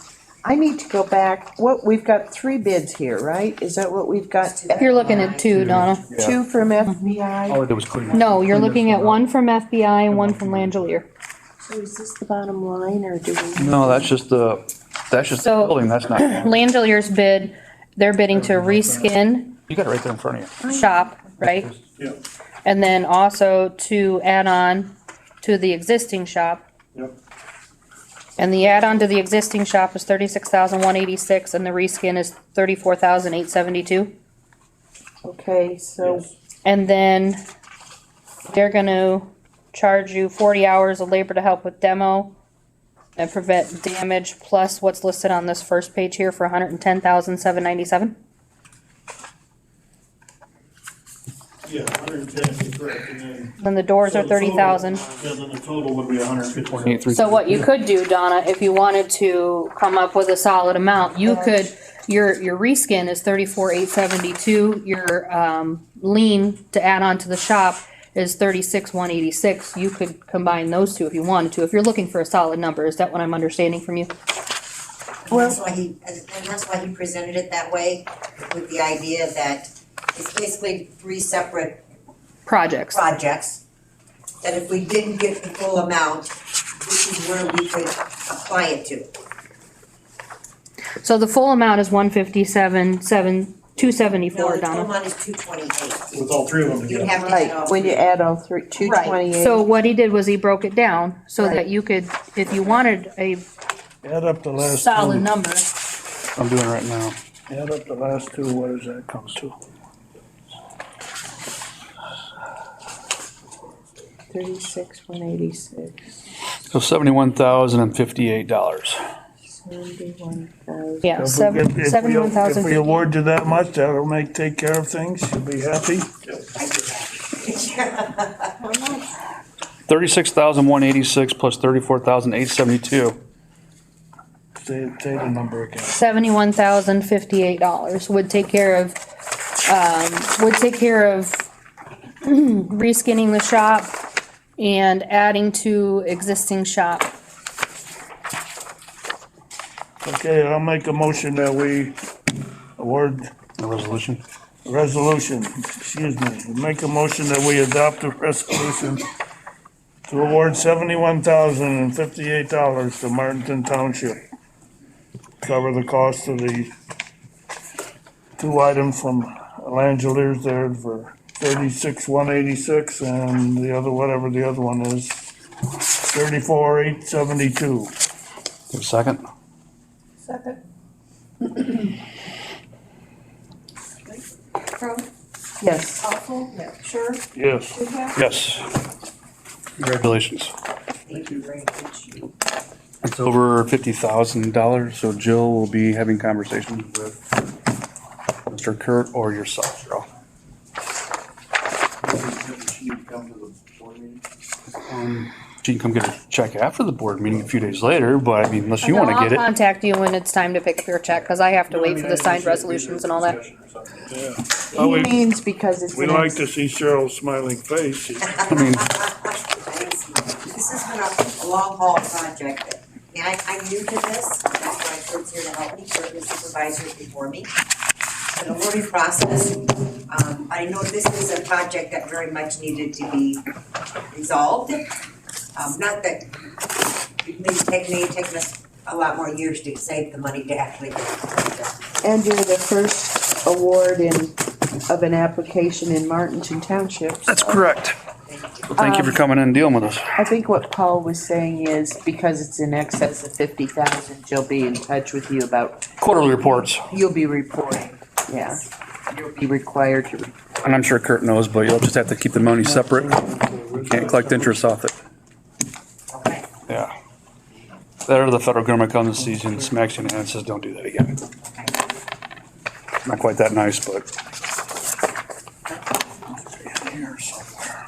I need to go back, we've got 3 bids here, right? Is that what we've got? You're looking at 2, Donna. 2 from FBI? All I did was clean. No, you're looking at 1 from FBI and 1 from Langelier. So is this the bottom line, or do we? No, that's just the So- building, that's not, Langelier's bid, they're bidding to reskin you got it right there in front of you. shop, right? Yeah, And then also to add on to the existing shop. yep. And the add-on to the existing shop is 36,186 and the reskin is 34,872. Okay, so, Yes. And then they're gonna charge you 40 hours of labor to help with demo and prevent damage, plus what's listed on this first page here for 110,797. Yeah, 110 is correct, and then. Then the doors are 30,000. Yeah, then the total would be 150. So what you could do, Donna, if you wanted to come up with a solid amount, you could, your reskin is 34,872, your, lien to add on to the shop is 36,186. You could combine those two if you wanted to, if you're looking for a solid number. Is that what I'm understanding from you? And that's why he presented it that way, with the idea that it's basically 3 separate Projects. projects, that if we didn't get the full amount, this is where we could apply it to. So the full amount is 157,7 274, No, the total Donna. amount is 228. With all three of them You'd together. have to add Right, all when you three. add all three, 228. So what he did was he broke it down so Right. that you could, if you wanted a Add up the last solid two. number, I'm doing it right now. Add up the last two, what does that come to? 36,186, So $71,058. 71,000. yeah, If we get- if we- 71,000. If we award you that much, that'll take care of things, you'll be happy. How much? 36,186 plus 34,872. Say the number again. $71,058 would take care of reskinning the shop and adding to existing shop. Okay, I'll make a motion that we award A resolution. make a motion that we adopt a resolution to award $71,058 to Martinton Township. Cover the cost of the two items from Langeliers there for 36,186 and the other, whatever the other one is, 34,872. Give a second. Second. Crone, Yes, Awful, sure, Yes. Dukenyak. Yes. Congratulations. Thank you very much. It's over $50,000, so Jill will be having conversations with Mr. Kurt or yourself, Cheryl. She can come get a check after the board meeting a few days later, but I mean, unless you want to get I'll it. contact you when it's time to pick up your check, because I have to wait for the signed resolutions and all that. Oh, he we- means because it's We an like to see Cheryl's smiling face. I mean, This has been a long haul project. I'm new to this, that's why Kurt's here to help me, Kurt was supervisor before me. It's been a learning process. I know this is a project that very much needed to be resolved. Not that it may take us a lot more years to save the money to actually get it done. And you're the first award of an application in Martinton Township. that's correct. Well, thank you for coming in and dealing with us. I think what Paul was saying is because it's in excess of 50,000, she'll be in touch with you about, Quarterly reports, you'll be reporting, yeah. You'll be required to, and I'm sure Kurt knows, but you'll just have to keep the money separate. Can't collect interest off it. Okay. Yeah. That or the federal government comes and sees you and smacks you in the hand and says, don't do that again. Not quite that nice, but. Here somewhere.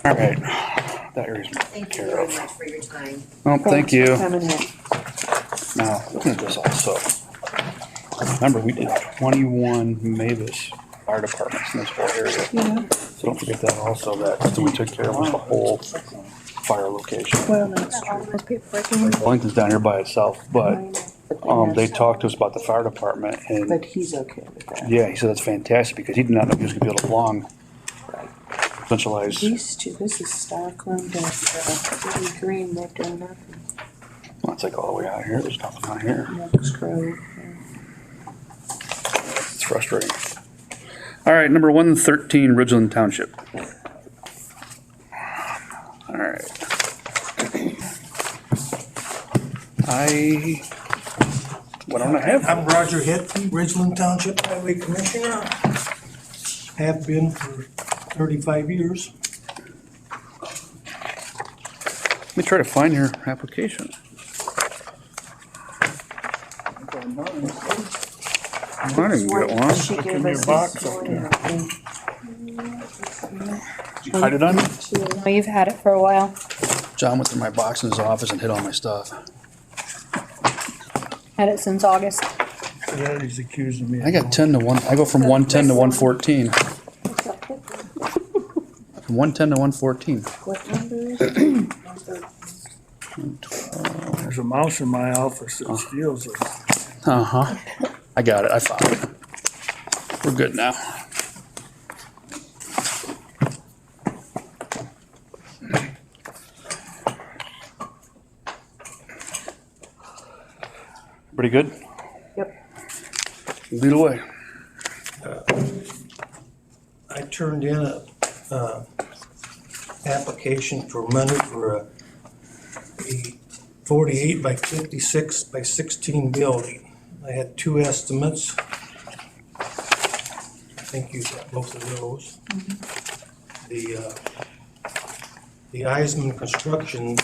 All right, that area's Thank taken you care very of. much for your time. Well, thank thanks you. for coming in. Now, looking at this also. Remember, we did 21 Mavis fire departments in this whole area. Yeah, So don't forget that also, that we took care of was the whole fire location. well, that's true. Wellington's down here by itself, but But then they that's- talked to us about the fire department and, But he's okay with that. yeah, he said that's fantastic because he did not know he was gonna be able to belong centralized. These two, this is Stockland and City Green, they've done nothing. Well, it's like all the way out here, there's nothing out here. Next Grove. It's frustrating. All right, number 113, Ridgeland Township. All right. What don't I have? I'm Roger Hetke, Ridgeland Township Highway Commissioner. Have been for 35 years. Let me try to find your application. I didn't get one. She Look gave in your us box this up morning, there. I think. Did you hide it on me? No, you've had it for a while. John went through my box in his office and hid all my stuff. Had it since August. Yeah, he's accusing me. I got 10 to 1. I go from 110 to 114. From 110 to 114. What number is it? There's a mouse in my office that steals it. Uh-huh. I got it. I found it. We're good now. Pretty good? Yep. Lead away. I turned in a application for money for a 48 by 56 by 16 building. I had two estimates. I think you got both of those. The Eisman Construction,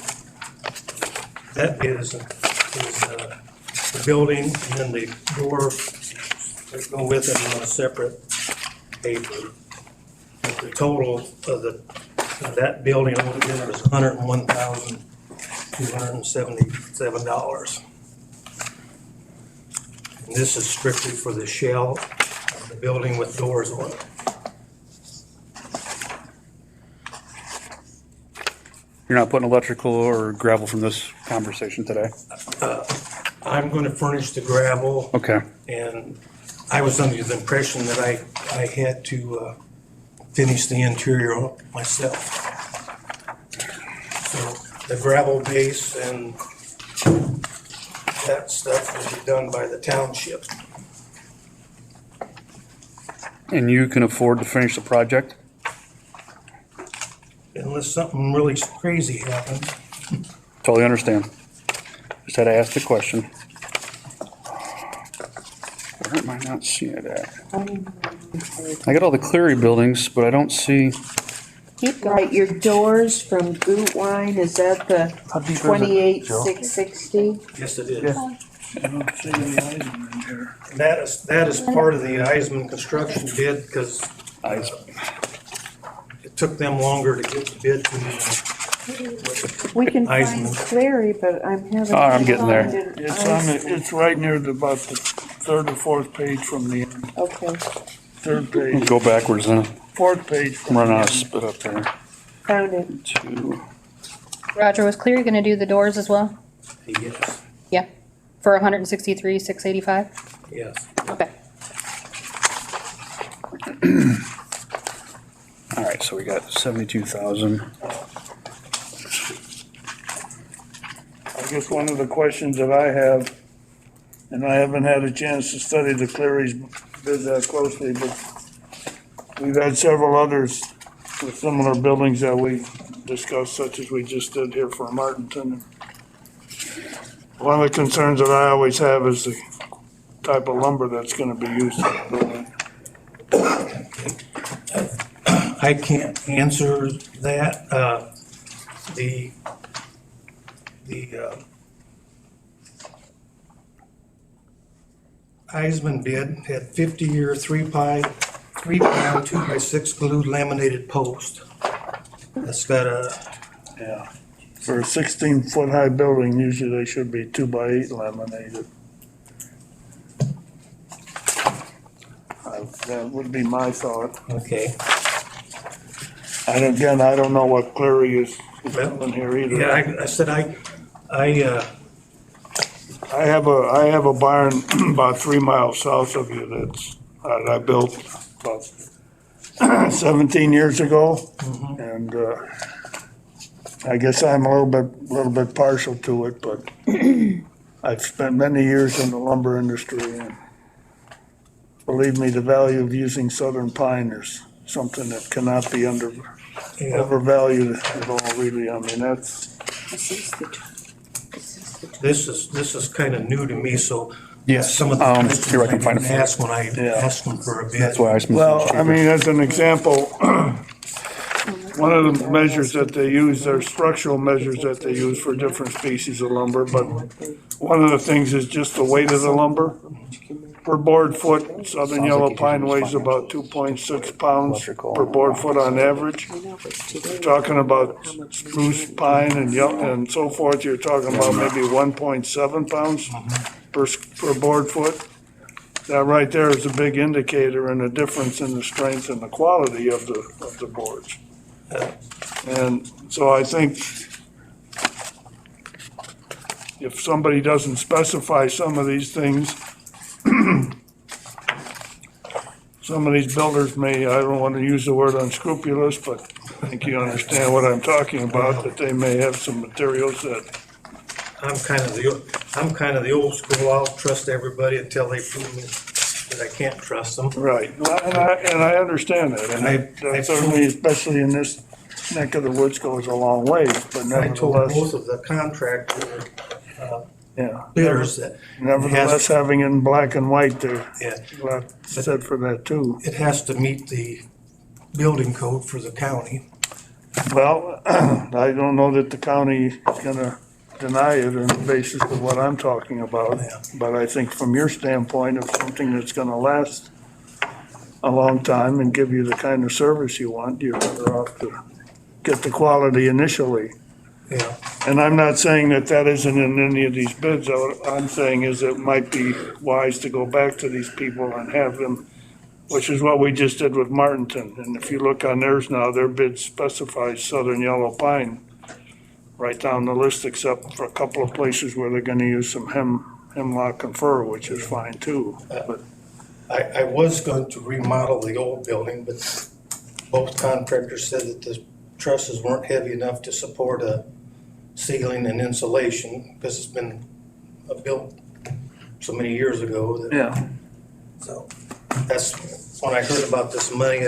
that is the building and then the door that go with it on a separate paper. But the total of that building altogether is $101,277. And this is strictly for the shell of the building with doors on it. You're not putting electrical or gravel from this conversation today? I'm going to furnish the gravel, Okay. and I was under the impression that I had to finish the interior myself. So the gravel base and that stuff will be done by the township. And you can afford to finish the project? Unless something really crazy happens. Totally understand. Just had to ask the question. Where am I not seeing it at? I got all the Cleary buildings, but I don't see. Keep going. Your doors from Boot Wine, is that the How deep is it, 28,660? Yes, it is. I don't see the Eisman in here. That is part of the Eisman construction bid, because it took them longer to get the bid to me. We can find Eisman. Clary, but I'm having. Oh, I'm getting there. It's right near about the third or fourth page from the end. Okay, Third page, Go backwards then. fourth page I'm from the running out of end. spit up there. found it. 2. Roger, was Cleary gonna do the doors as well? Yes, Yeah, for 163,685. yes. Okay. All right, so we got 72,000. I guess one of the questions that I have, and I haven't had a chance to study the Cleary's bid that closely, but we've had several others with similar buildings that we discussed, such as we just did here for Martinton. One of the concerns that I always have is the type of lumber that's gonna be used in the building. I can't answer that. The Eisman bid had 50-year 3-ply 2x6 glued laminated post. That's got a, Yeah. For a 16-foot high building, usually they should be 2x8 laminated. That would be my thought. okay. And again, I don't know what Cleary is doing here either. Yeah, I said I I have a barn about 3 miles south of you that I built about 17 years ago. And I guess I'm a little bit partial to it, but I've spent many years in the lumber industry, and believe me, the value of using southern pine is something that cannot be overvalued at all, really. I mean, that's, this is kind of new to me, so Yes. some of the questions Here, I I can find didn't it. ask when I Yeah. asked them for a bid. That's why I smooth. well, I mean, as an example, one of the measures that they use, there's structural measures that they use for different species of lumber, but one of the things is just the weight of the lumber. Per board foot, southern yellow pine weighs about 2.6 pounds per board foot on average. You're talking about spruce pine and so forth, you're talking about maybe 1.7 pounds per board foot. That right there is a big indicator and a difference in the strength and the quality of the boards. And so I think if somebody doesn't specify some of these things, some of these builders may, I don't want to use the word unscrupulous, but I think you understand what I'm talking about, that they may have some materials that, I'm kind of the old school. I'll trust everybody until they prove me but I can't trust them. Right, and I understand that, and that certainly, especially in this neck of the woods, goes a long way, but I told nevertheless, both of the contractor yeah. bidders that Nevertheless, having it in black and white, there, yeah, a lot said for that too. it has to meet the building code for the county. Well, I don't know that the county is gonna deny it on the basis of what I'm talking about. Yeah. But I think from your standpoint of something that's gonna last a long time and give you the kind of service you want, you're better off to get the quality initially. Yeah, And I'm not saying that that isn't in any of these bids. What I'm saying is it might be wise to go back to these people and have them, which is what we just did with Martinton. And if you look on theirs now, their bid specifies southern yellow pine right down the list, except for a couple of places where they're gonna use some hemlock and fir, which is fine too. But I was going to remodel the old building, but both contractors said that the trusses weren't heavy enough to support a ceiling and insulation, because it's been built so many years ago that. yeah, So that's when I heard about this money,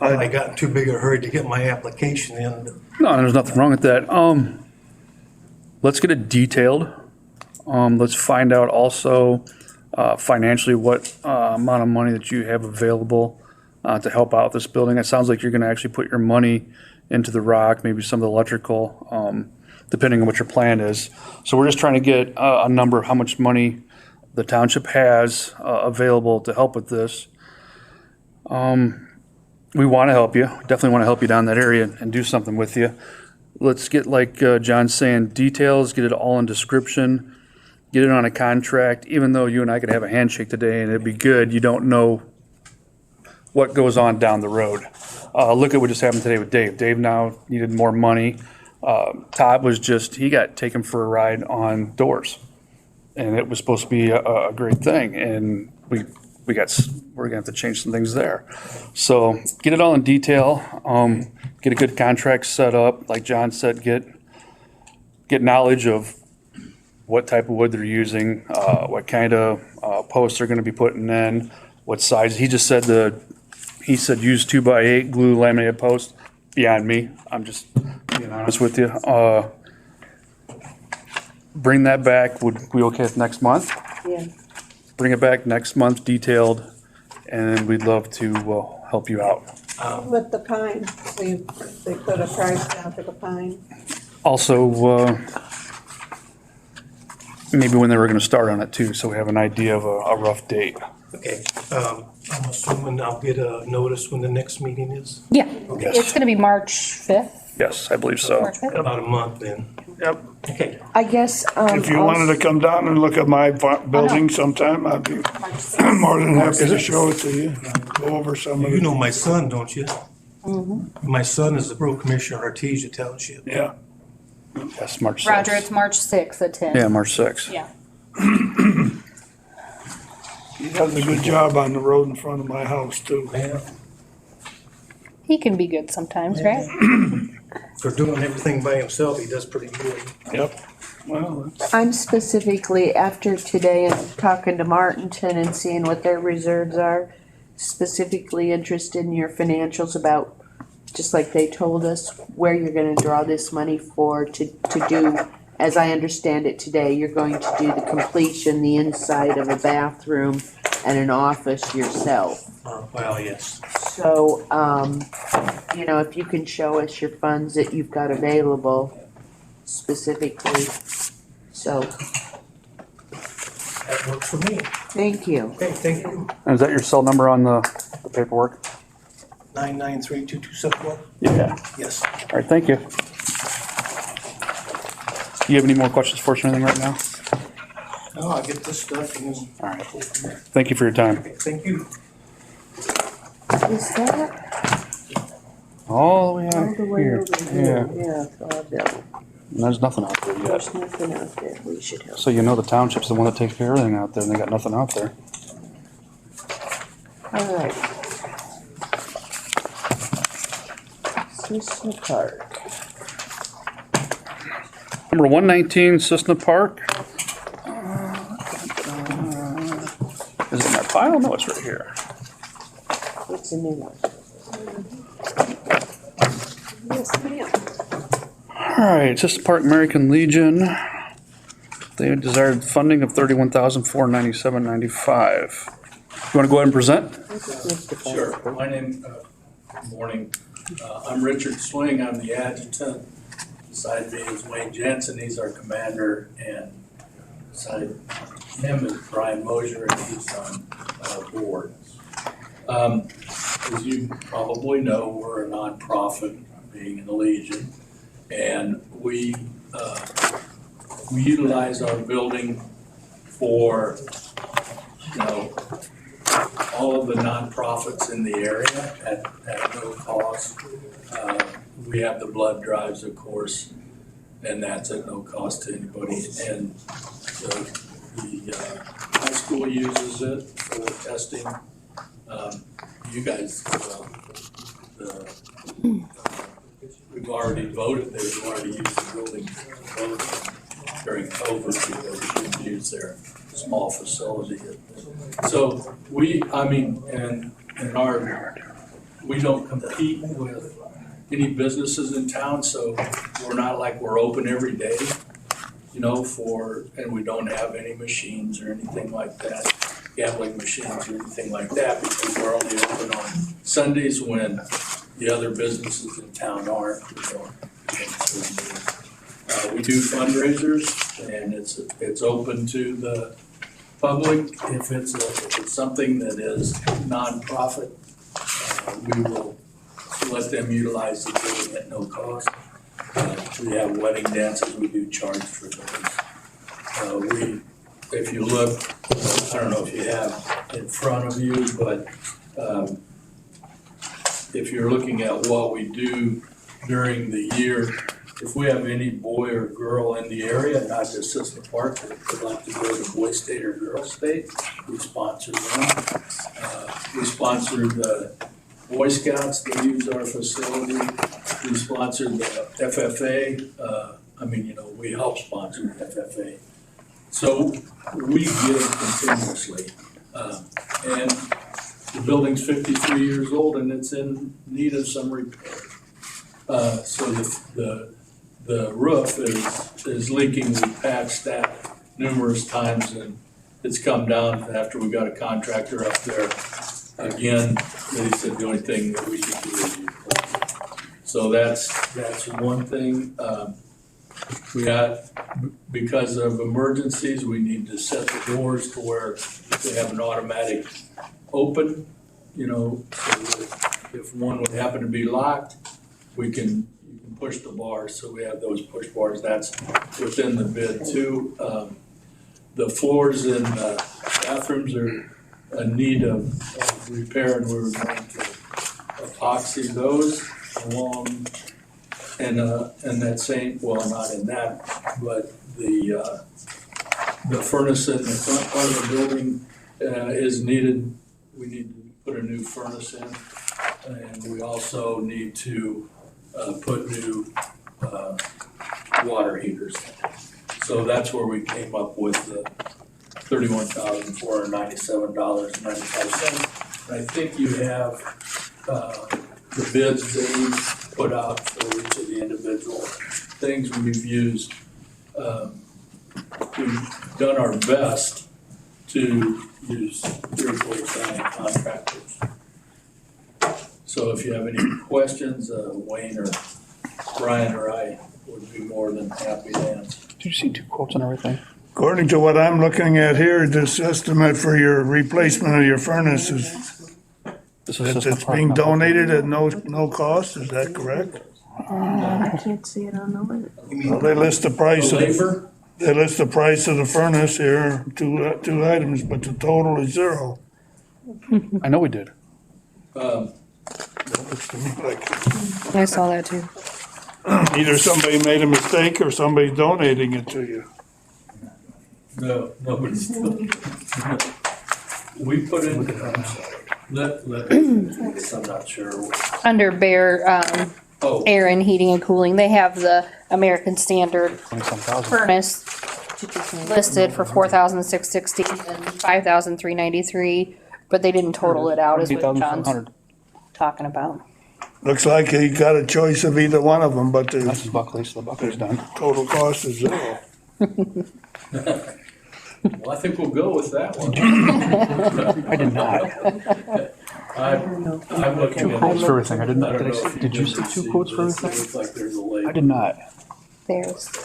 I got in too big a hurry to get my application in. No, there's nothing wrong with that. Let's get it detailed. Let's find out also financially what amount of money that you have available to help out this building. It sounds like you're going to actually put your money into the rock, maybe some of the electrical, depending on what your plan is. So we're just trying to get a number of how much money the township has available to help with this. We want to help you, definitely want to help you down that area and do something with you. Let's get, like John's saying, details, get it all in description, get it on a contract, even though you and I could have a handshake today and it'd be good, you don't know what goes on down the road. Look at what just happened today with Dave. Dave now needed more money. Todd he got taken for a ride on doors. And it was supposed to be a great thing, and we're gonna have to change some things there. So get it all in detail, get a good contract set up, like John said, get knowledge of what type of wood they're using, what kind of posts they're gonna be putting in, what size. He said use 2x8 glue laminated post. Beyond me, I'm just being honest with you. Bring that back, would we okay with next month? Yeah. Bring it back next month detailed, and we'd love to help you out. With the pine, they put a price down for the pine. Also, maybe when they were gonna start on it too, so we have an idea of a rough date. Okay, I'm assuming I'll get a notice when the next meeting is, Yeah, Yes. it's gonna be March 5th. Yes, I believe so. March 5th? about a month then. yep. Okay, I guess, If you wanted to come down and look at my building sometime, I'd be more than happy to show it to you, go over some of you it. know my son, don't you? Mm-hmm. My son is the road commissioner of Artesia Township. Yeah, Yes, March 6th. Roger, it's March 6th at 10. Yeah, March 6th. Yeah. he does a good job on the road in front of my house too. Yeah, He can be good sometimes, right? for doing everything by himself, he does pretty good. Yep, well, I'm specifically, after today and talking to Martinton and seeing what their reserves are, specifically interested in your financials about, just like they told us, where you're gonna draw this money for to do, as I understand it today, you're going to do the completion, the inside of a bathroom and an office yourself. Well, yes. So, if you can show us your funds that you've got available specifically, so, That works for me. thank you. Okay, thank you. And is that your cell number on the paperwork? 993-2271? Yeah. Yes. All right, thank you. Do you have any more questions for us or anything right now? No, I'll get this stuff and then. All right. Thank you for your time. Okay, thank you. Is that All the way all out the way here. over Yeah, here? Yeah, Bill. and there's nothing out there yet. There's nothing out there, we should help. So the township's the one that takes care of everything out there, and they got nothing out there. All right. Cecil Park. Number 119, Cessna Park. file? No, it's right here. It's a new one. Yes, ma'am. All right, System Park American Legion. They desired funding of $31,497.95. You want to go ahead and present? Sure. My name, good morning. I'm Richard Swing. I'm the adjutant. Beside me is Wayne Jensen. He's our commander. And beside him is Brian Mosier, and he's on our board. As you probably know, we're a nonprofit, being in the Legion. And we utilize our building for, all of the nonprofits in the area at no cost. We have the blood drives, of course, and that's at no cost to anybody. And the high school uses it for testing. You guys, we've already voted, they've already used the building during COVID because we didn't use their small facility. So we don't compete with any businesses in town, so we're not like we're open every day, and we don't have any machines or anything like that, gambling machines or anything like that, because we're only open on Sundays when the other businesses in town aren't. We do fundraisers, and it's open to the public. If it's something that is nonprofit, we will let them utilize the building at no cost. We have wedding dances, we do charge for those. If you look, I don't know if you have in front of you, but if you're looking at what we do during the year, if we have any boy or girl in the area, not just System Park, that would like to go to Boy State or Girl State, we sponsor them. We sponsor the Boy Scouts that use our facility. We sponsor the FFA. We help sponsor the FFA. So we give continuously. And the building's 53 years old and it's in need of some repair. So the roof is leaking. We patched that numerous times and it's come down after we got a contractor up there. Again, they said the only thing that we can do is replace it. So that's one thing. We got, because of emergencies, we need to set the doors to where they have an automatic open, so that if one would happen to be locked, you can push the bars. So we have those push bars. That's within the bid too. The floors in bathrooms are in need of repair, and we're going to epoxy those along. And that same, well, not in that, but the furnace in the front part of the building is needed. We need to put a new furnace in, and we also need to put new water heaters in. So that's where we came up with the $31,497.95. I think you have the bids that we put out for each of the individual things we've used. We've done our best to use 3 or 4 contractors. So if you have any questions, Wayne or Brian or I would be more than happy to answer. Did you see 2 quotes on everything? According to what I'm looking at here, this estimate for your replacement of your furnace is, This is System it's Park, being not- donated at no cost, is that correct? I can't see it on the list. Well, they list the price The of, labor, they list the price of the furnace here, two items, but the total is 0. I know we did. Looks to me like I saw that too. either somebody made a mistake or somebody's donating it to you. no, nobody's doing. We put in, I'm not sure. Under Bear, Oh, Air and Heating and Cooling, they have the American Standard 20-some thousand. furnace listed for $4,660 and $5,393. but they didn't total it out, is what John's 28,700. talking about. Looks like he got a choice of either one of them, but That's the Buckley, so the Buckley's done. total cost is zero. Well, I think we'll go with that one. I did not. I'm looking Two at. quotes for everything. I didn't. I don't Did, know if did you can see two see quotes for this. It everything? looks like there's a I lake, did not. There's,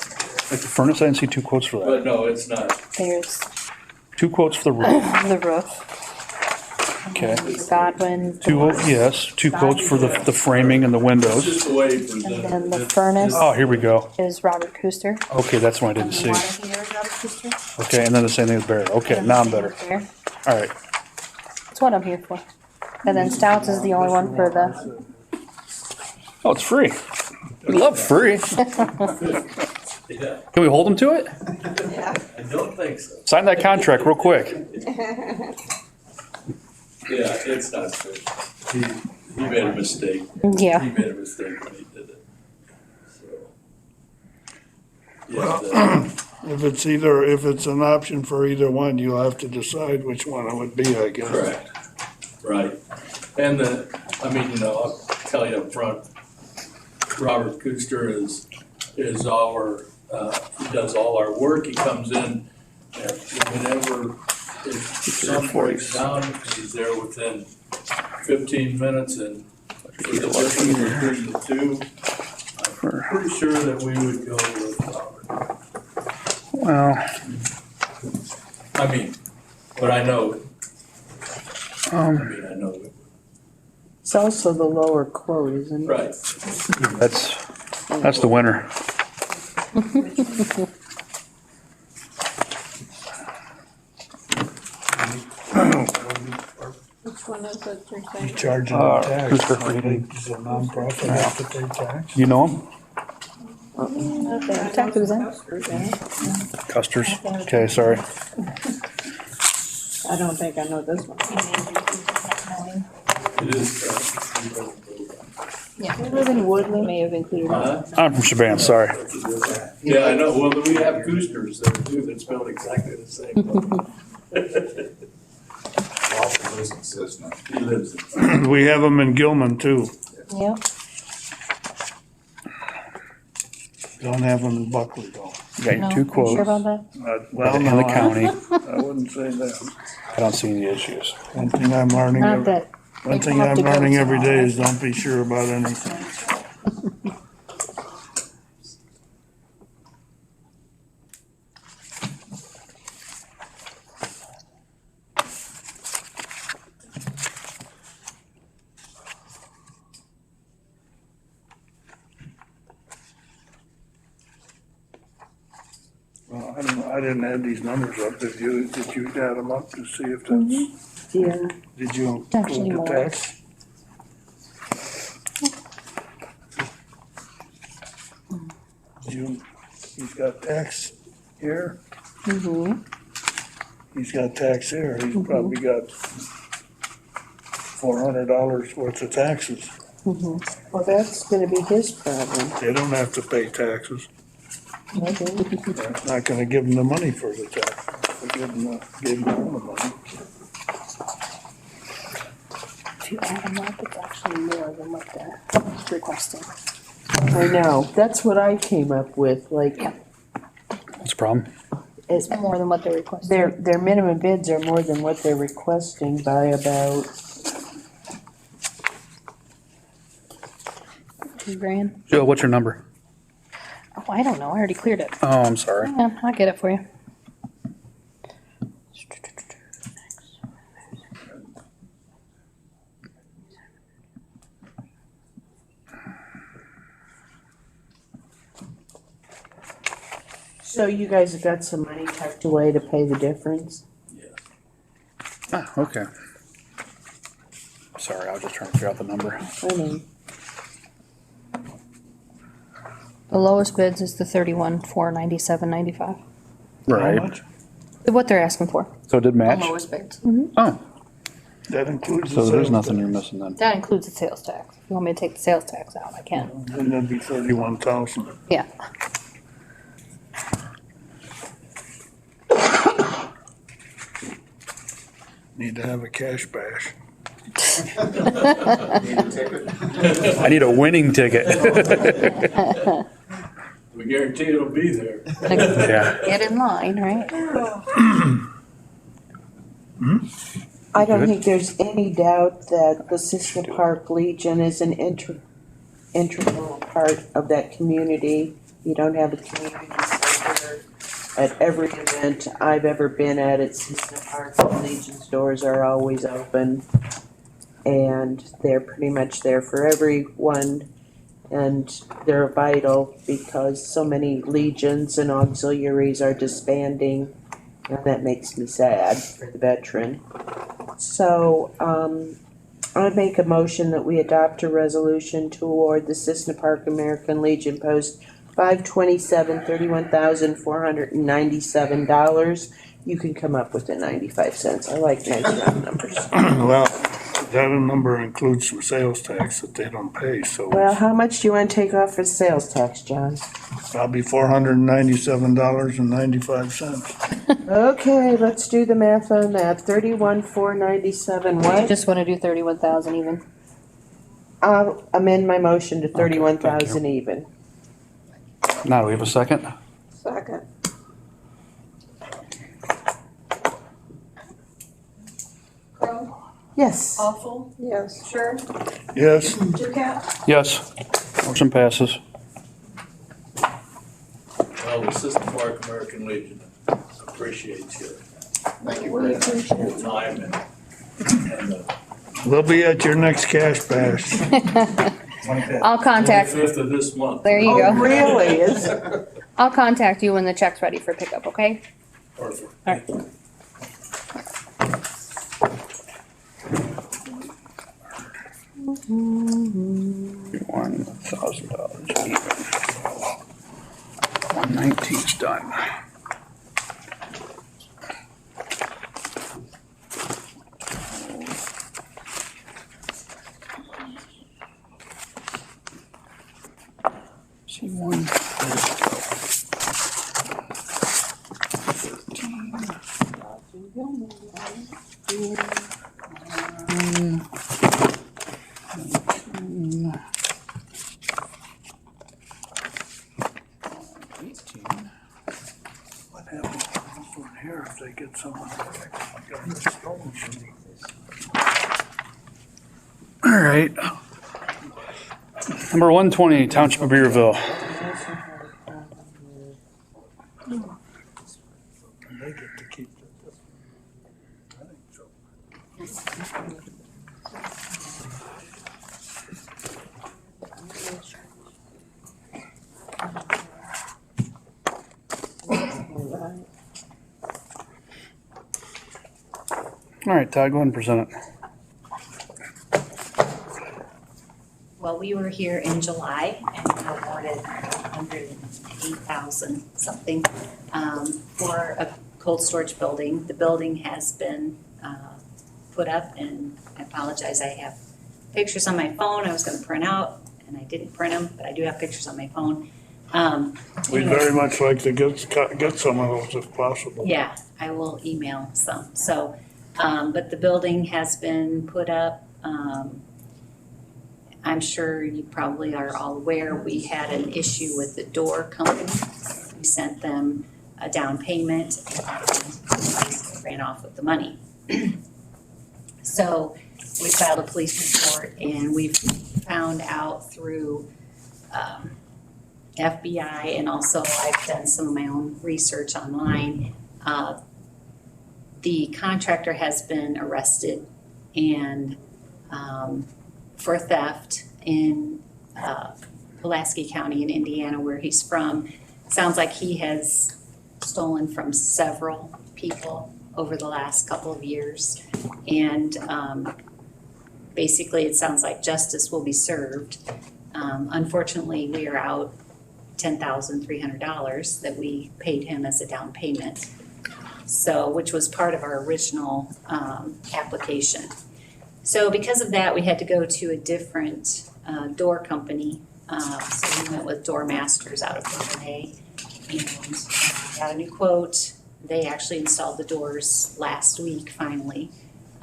Like the furnace, I didn't see two quotes for that. but no, it's not. there's Two quotes for the roof. the roof. Okay. Godwin. Yes, two quotes for the framing and the It's windows. just the way he And presented then the it. Oh, furnace here we go. is Robert Kuster. Okay, that's one I didn't And the see. water heater is Robert Kuster. Okay, and then the same thing with Barry. Okay, now I'm better. There. All right. That's what I'm here for. And then Stouts is the only one for the, Oh, it's free. We love free. Yeah, Can we hold them to it? I don't think so. Sign that contract real quick. Yeah, it's not fair. He made a mistake. yeah. He made a mistake when he did it. So. Well, Yeah, if it's an option for either one, you'll have to decide which one it would be, I guess. correct, right. And I mean, I'll tell you up front, Robert Kuster is our, he does all our work. He comes in and whenever if something breaks down, he's there within 15 minutes, and for the difference between the two, I'm pretty sure that we would go with Robert. Well, I mean, but I know, I know it. It's also the lower quote, isn't it? Right. that's the winner. Which one is it you're saying? He's charging Uh, a tax. who's for reading? Does a nonprofit have to pay tax? You know him? Tax exempt. Custers. Okay, sorry. I don't think I know this one. It is. Yeah. Live in Woodland. May have included. I'm from Shaban, sorry. Yeah, I know. Well, we have Kusters there too that spelled exactly the same. Often doesn't exist now. He lives in. We have them in Gilman too. Yep. Don't have them in Buckley though. You got No, your two are you quotes. sure about that? Well, In no, the county. I wouldn't say that. I don't see any issues. One thing I'm learning, Not that. one thing I'm learning every day is don't be sure about anything. Well, I didn't add these numbers up. Did you add them up to see if that's, Yeah. did you Actually include the more. tax? He's got tax here, Mm-hmm. he's got tax here, he's probably got $400 worth of taxes. Mm-hmm. Well, that's gonna be his problem. They don't have to pay taxes. Okay. They're not gonna give them the money for the tax. They give them all the money. If you add them up, it's actually more than what they're requesting. I know, that's what I came up with, like, What's the problem? It's more than what they're requesting. their minimum bids are more than what they're requesting by about, $2,000. Joe, what's your number? Oh, I don't know. I already cleared it. Oh, I'm sorry. Yeah, I'll get it for you. so you guys have got some money tucked away to pay the difference? Ah, okay. Sorry, I was just trying to figure out the number. I mean, The lowest bids is the 31,497.95. Right. How much? What they're asking for. So it did The match? lowest bids. Oh, That includes the so there's sales nothing tax. you're missing then. That includes the sales tax. If you want me to take the sales tax out, I can. Then that'd be 31,000. Yeah. Need to have a cash bash. Need a ticket? I need a winning ticket. We guarantee it'll be there. Yeah. Get in line, right? I don't Good. think there's any doubt that the Cissna Park Legion is an integral part of that community. You don't have a community center at every event I've ever been at Cissna Park. The Legion's doors are always open, and they're pretty much there for everyone. And they're vital because so many legions and auxiliaries are disbanding, and that makes me sad for the veteran. So, I make a motion that we adopt a resolution to award the Cissna Park American Legion Post 527, $31,497. You can come up with the 95 cents. I like nice round numbers. Well, that number includes some sales tax that they don't pay, so Well, how much do you want to take off for sales tax, John? probably $497.95. Okay, let's do the math on that. 31,497, what? Just wanna do 31,000 even. I'll amend my motion to 31,000 even. Now, do we have a second? Second. Crowe, Yes. Awful, Yes. Sure, Yes, Ducat, Yes. Motion passes. Well, the Cissna Park American Legion appreciates your Thank you very much. time and they'll be at your next cash bash. I'll contact, 25th of this month. there you Oh, go. really? I'll contact you when the check's ready for pickup, okay? Perfect. Alright. $1,000 even. 119's done. See one. What happens over here if they get someone? All right. Number 120, Township of Beerville. They get to keep it. I think so. All right, Todd, go ahead and present it. Well, we were here in July and awarded 108,000 something for a cold storage building. The building has been put up, and I apologize, I have pictures on my phone I was gonna print out, and I didn't print them, but I do have pictures on my phone. We'd Anyways, very much like to get some of those if possible. yeah, I will email some. So, but the building has been put up. I'm sure you probably are all aware, we had an issue with the door company. We sent them a down payment and basically ran off with the money. So we filed a police report, and we've found out through FBI, and also I've done some of my own research online. The contractor has been arrested and for theft in Pulaski County in Indiana, where he's from. Sounds like he has stolen from several people over the last couple of years. And basically, it sounds like justice will be served. Unfortunately, we are out $10,300 that we paid him as a down payment. So, which was part of our original application. So because of that, we had to go to a different door company. So we went with Door Masters out of Illinois and got a new quote. They actually installed the doors last week finally.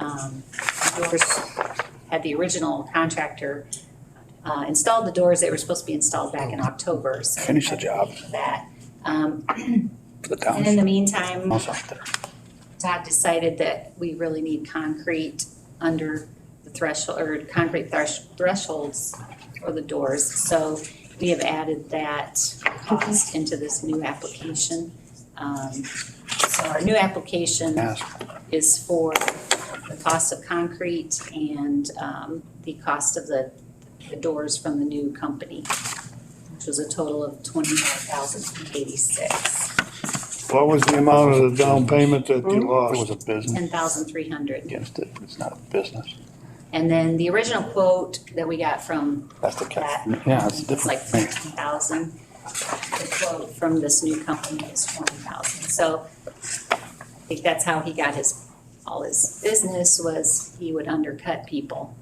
The doors had the original contractor installed the doors. They were supposed to be installed back in October. So Finish the job that. for the And in the town. meantime, Also out there. Todd decided that we really need concrete under the threshold, or concrete thresholds for the doors. So we have added that cost into this new application. So our new application Yes. is for the cost of concrete and the cost of the doors from the new company, which was a total of $25,086. What was the amount of the down payment that you It was lost? a business $10,300. against it. It's not a business. And then the original quote that we got from That's the that, catch. Yeah, it's it's like different. 15,000. The quote from this new company is 20,000. So I think that's how he got all his business, was he would undercut people.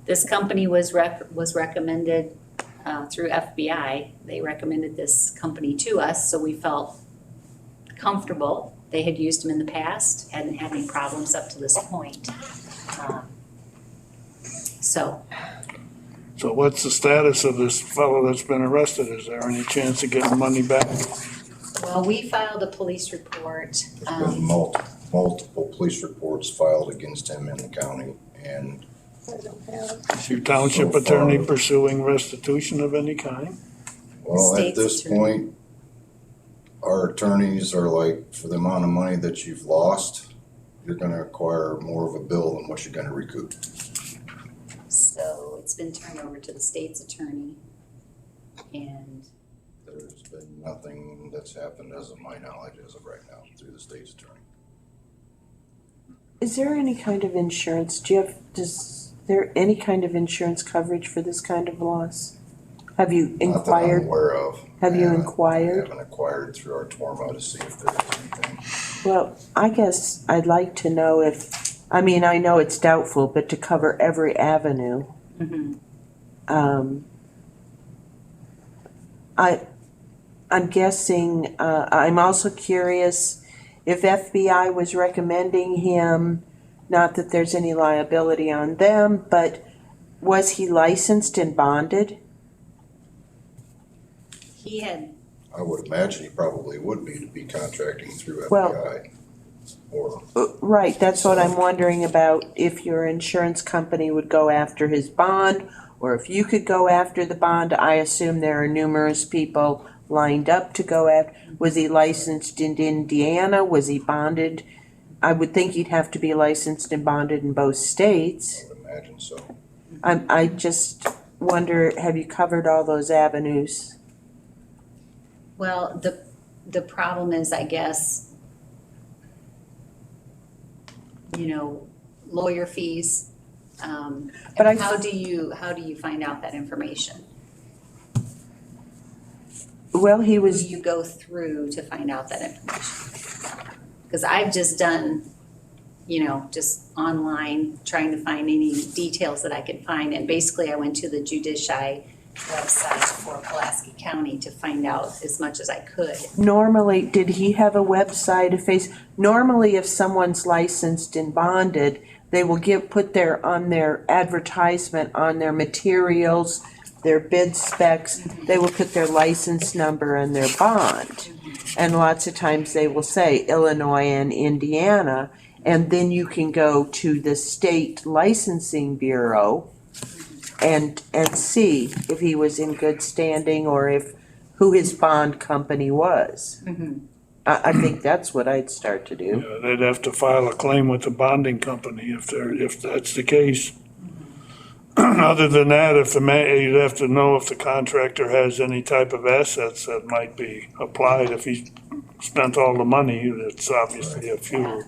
This company was recommended through FBI. They recommended this company to us, so we felt comfortable. They had used them in the past, hadn't had any problems up to this point. So So what's the status of this fellow that's been arrested? Is there any chance of getting money back? well, we filed a police report. There's been multiple police reports filed against him in the county, and Is your township So far- attorney pursuing restitution of any kind? well, at State's this attorney. point, our attorneys are like, for the amount of money that you've lost, you're gonna acquire more of a bill than what you're gonna recoup. So it's been turned over to the state's attorney. And There's been nothing that's happened as of my knowledge as of right now through the state's attorney. Is there any kind of insurance, is there any kind of insurance coverage for this kind of loss? Have you Not that I'm inquired? aware of. Have you And inquired? We haven't inquired through our TORMA to see if there is anything. Well, I guess I'd like to know I know it's doubtful, but to cover every avenue. I'm guessing, I'm also curious if FBI was recommending him, not that there's any liability on them, but was he licensed and bonded? he had, I would imagine he probably would be to be contracting through Well- FBI. Or, Right, that's what I'm wondering about, if your insurance company would go after his bond, or if you could go after the bond. I assume there are numerous people lined up to go at. Was he licensed in Indiana? Was he bonded? I would think he'd have to be licensed and bonded in both states. I would imagine so. I just wonder, have you covered all those avenues? well, the problem is, I guess, lawyer fees. But I- How do you find out that information? Well, he Who do was, you go through to find out that information? Because I've just done, just online, trying to find any details that I could find. And basically, I went to the Judici website for Pulaski County to find out as much as I could. normally, did he have a website, normally if someone's licensed and bonded, they will put on their advertisement, on their materials, their bid specs, they will put their license number and their bond. And lots of times they will say Illinois and Indiana, and then you can go to the state licensing bureau and see if he was in good standing, or who his bond company was. I think that's what I'd start to do. Yeah, they'd have to file a claim with the bonding company if that's the case. Other than that, you'd have to know if the contractor has any type of assets that might be applied. If he spent all the money, that's obviously a futile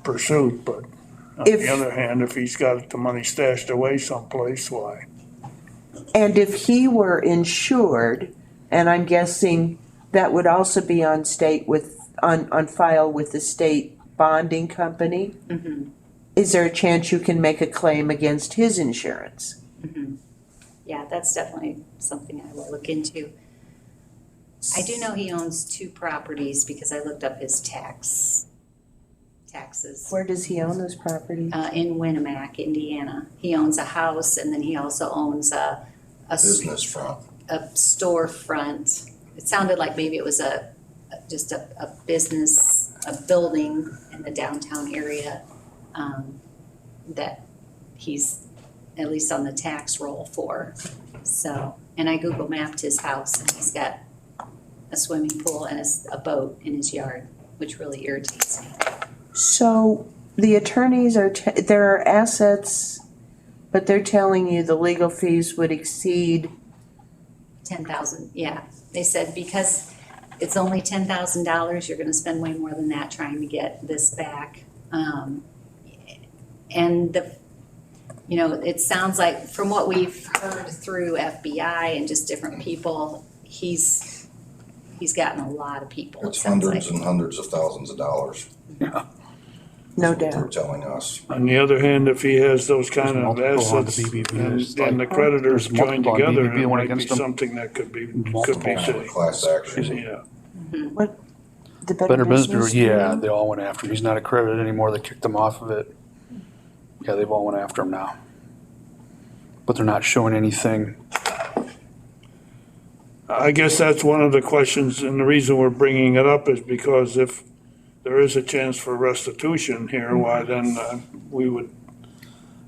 pursuit, but on If- the other hand, if he's got the money stashed away someplace, why? And if he were insured, and I'm guessing that would also be on file with the state bonding company, is there a chance you can make a claim against his insurance? Yeah, that's definitely something I will look into. I do know he owns 2 properties because I looked up his tax taxes. Where does he own those properties? In Winnemac, Indiana. He owns a house and then he also owns a Business front. a storefront. It sounded like maybe it was just a business, a building in the downtown area, that he's at least on the tax roll for. So, and I Google mapped his house and he's got a swimming pool and a boat in his yard, which really irritates me. So the attorneys there are assets, but they're telling you the legal fees would exceed. 10,000, yeah. They said because it's only $10,000, you're gonna spend way more than that trying to get this back. And it sounds like from what we've heard through FBI and just different people, he's gotten a lot of people. It's hundreds and hundreds of thousands of dollars. Yeah. No That's what doubt. they're telling us. On the other hand, if he has those kind There's of multiple on the assets BBB. It's and the like- creditors there's join multiple on together, BBB it went might be against them. something that could be Multiple. Kind of a class action. yeah. The Better Business Bureau, yeah, Bureau? they all went after him. He's not accredited anymore. They kicked him off of it. Yeah, they've all went after him now. But they're not showing anything. I guess that's one of the questions, and the reason we're bringing it up is because if there is a chance for restitution here, why then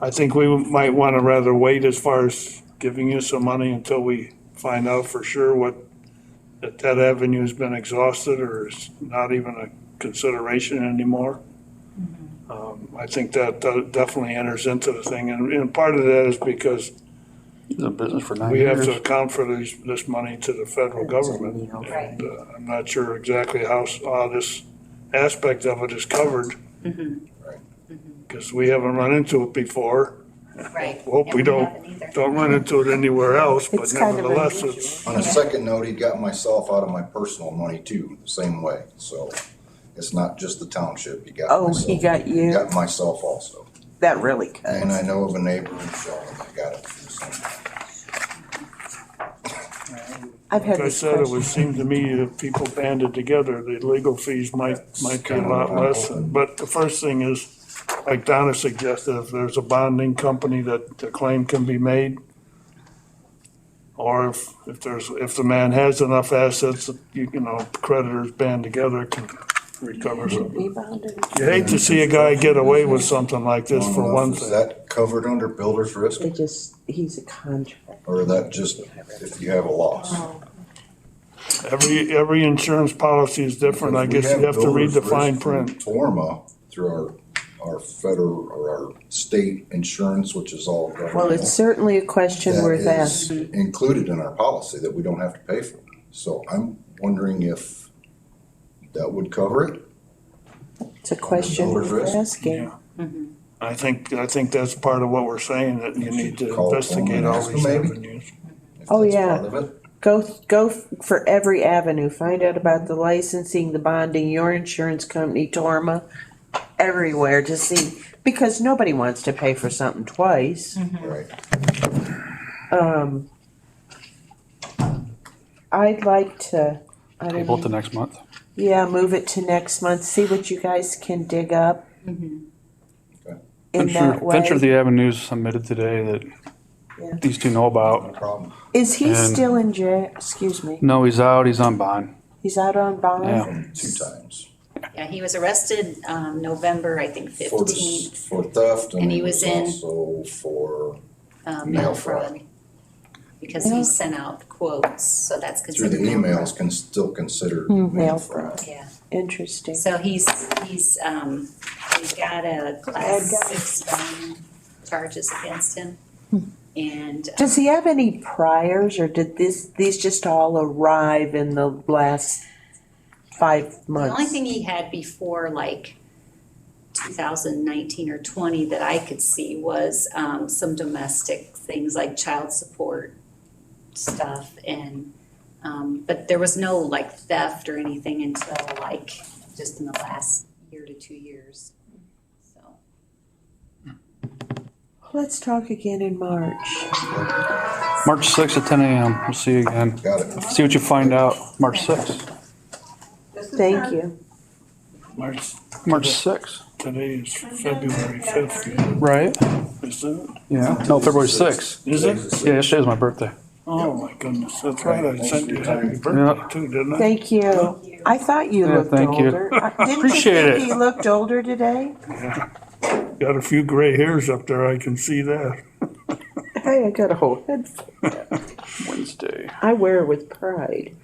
I think we might want to rather wait as far as giving you some money until we find out for sure that avenue has been exhausted or is not even a consideration anymore. I think that definitely enters into the thing, and part of that is because He's in business for 9 we have years. to account for this money to the federal government. Right. And I'm not sure exactly how this aspect of it is covered, because we haven't run into it before. Right. Hope And we haven't either. don't run into it anywhere else, but It's kind of nevertheless, unusual. it's, On a second note, he got myself out of my personal money too, the same way. So it's not just the township. He got Oh, myself. he got you? He got myself also. That really And I cuts. know of a neighbor in Sheldon that got it through some. I've had like I this said, it would question. seem to me that if people banded together, the legal fees might be a lot less. But the first thing is, like Donna suggested, if there's a bonding company that the claim can be made, or if the man has enough assets, that creditors band together can recover some. Be bounded. You hate to see a guy get away with something like this for one Is thing. that covered under builder's risk, He's a contractor. or that just if you have a loss? Every insurance policy is different. I guess you have to read the fine print. Torma through our federal or our state insurance, which is all government. Well, it's certainly a question worth That is asking. included in our policy that we don't have to pay for. So I'm wondering if that would cover it? It's a question Builder's worth risk? asking. I think that's part of what we're saying, that you need to Call investigate Torma and all ask these them maybe. avenues. If Oh, that's yeah. part of it. Go for every avenue. Find out about the licensing, the bonding, your insurance company, Torma, everywhere to see. Because nobody wants to pay for something twice. Right. I'd like to, I don't Table it to know, next month. yeah, move it to next month, see what you guys can dig up in that way. Venture the avenues submitted today Yeah. that these two know about. No problem. Is he and- still in jail? Excuse me. No, he's out. He's on bond. He's out on bond? Yeah. 2 times. Yeah, he was arrested, November, I think, For 15th, for theft, And he was in- also for mail fraud. Because he sent out quotes, so that's through considered. the mail emails can still consider Mail mail fraud. fraud. Yeah, Interesting. so he's got a class Bad guy. 6 felony charges against him. And Does he have any priors, or did these just all arrive in the last 5 the months? only thing he had before like 2019 or 20 that I could see was some domestic things like child support stuff and but there was no like theft or anything until like just in the last year to 2 years. So Let's talk again in March. March 6th at 10 a.m. We'll see you again. Got it. See what you find out. March 6th. Thank you. March 6th. Today is February 5th, Right? isn't it? Yeah. No, February 6th. Is it? Yeah, yesterday was my birthday. Oh, my goodness, that's right, I sent you happy Yeah. birthday too, didn't I? Thank you. I thought you Yeah, looked thank you. older. Didn't you Appreciate think it. he looked older today? Got a few gray hairs up there, I can see that. Hey, I got a whole head. Wednesday. I wear it with pride.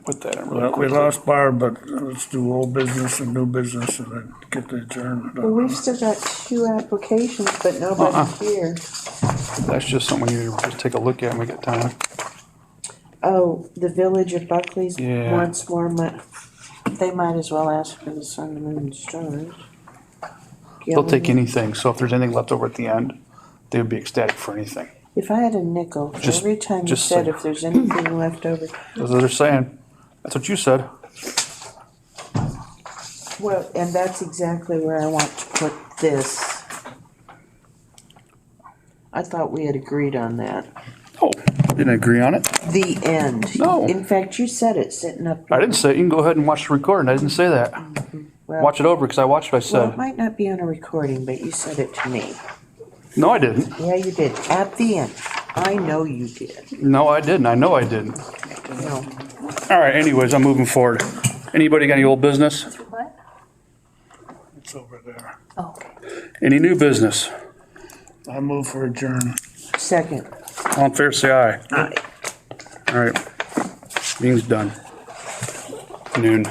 Put that in really Well, we quickly. lost Barb, but let's do old business and new business and then get the adjournment Well, done. we've still got 2 applications, but nobody here. That's just something we need to just take a look at when we get time. Oh, the Village of Buckley's Yeah. wants more money. They might as well ask for the sun, the moon, and stars. They'll take Gilligan. anything, so if there's anything left over at the end, they would be ecstatic for anything. If I had a nickel for Just- every time you just said say- if there's anything left over. That's what they're saying. That's what you said. Well, and that's exactly where I want to put this. I thought we had agreed on that. Oh, didn't agree on it. The end. No. In fact, you said it sitting up. I didn't say, you can go ahead and watch the recording. I didn't say that. Well, Watch it over because I watched what I well, it said. might not be on a recording, but you said it to me. No, I didn't. Yeah, you did. At the end. I know you did. No, I didn't. I know I didn't. No. All right, anyways, I'm moving forward. Anybody got any old business? What? It's over there. Oh. Any new business? I move for adjourn. Second. All in favor, say aye. Aye. All right. Meeting's done. Noon.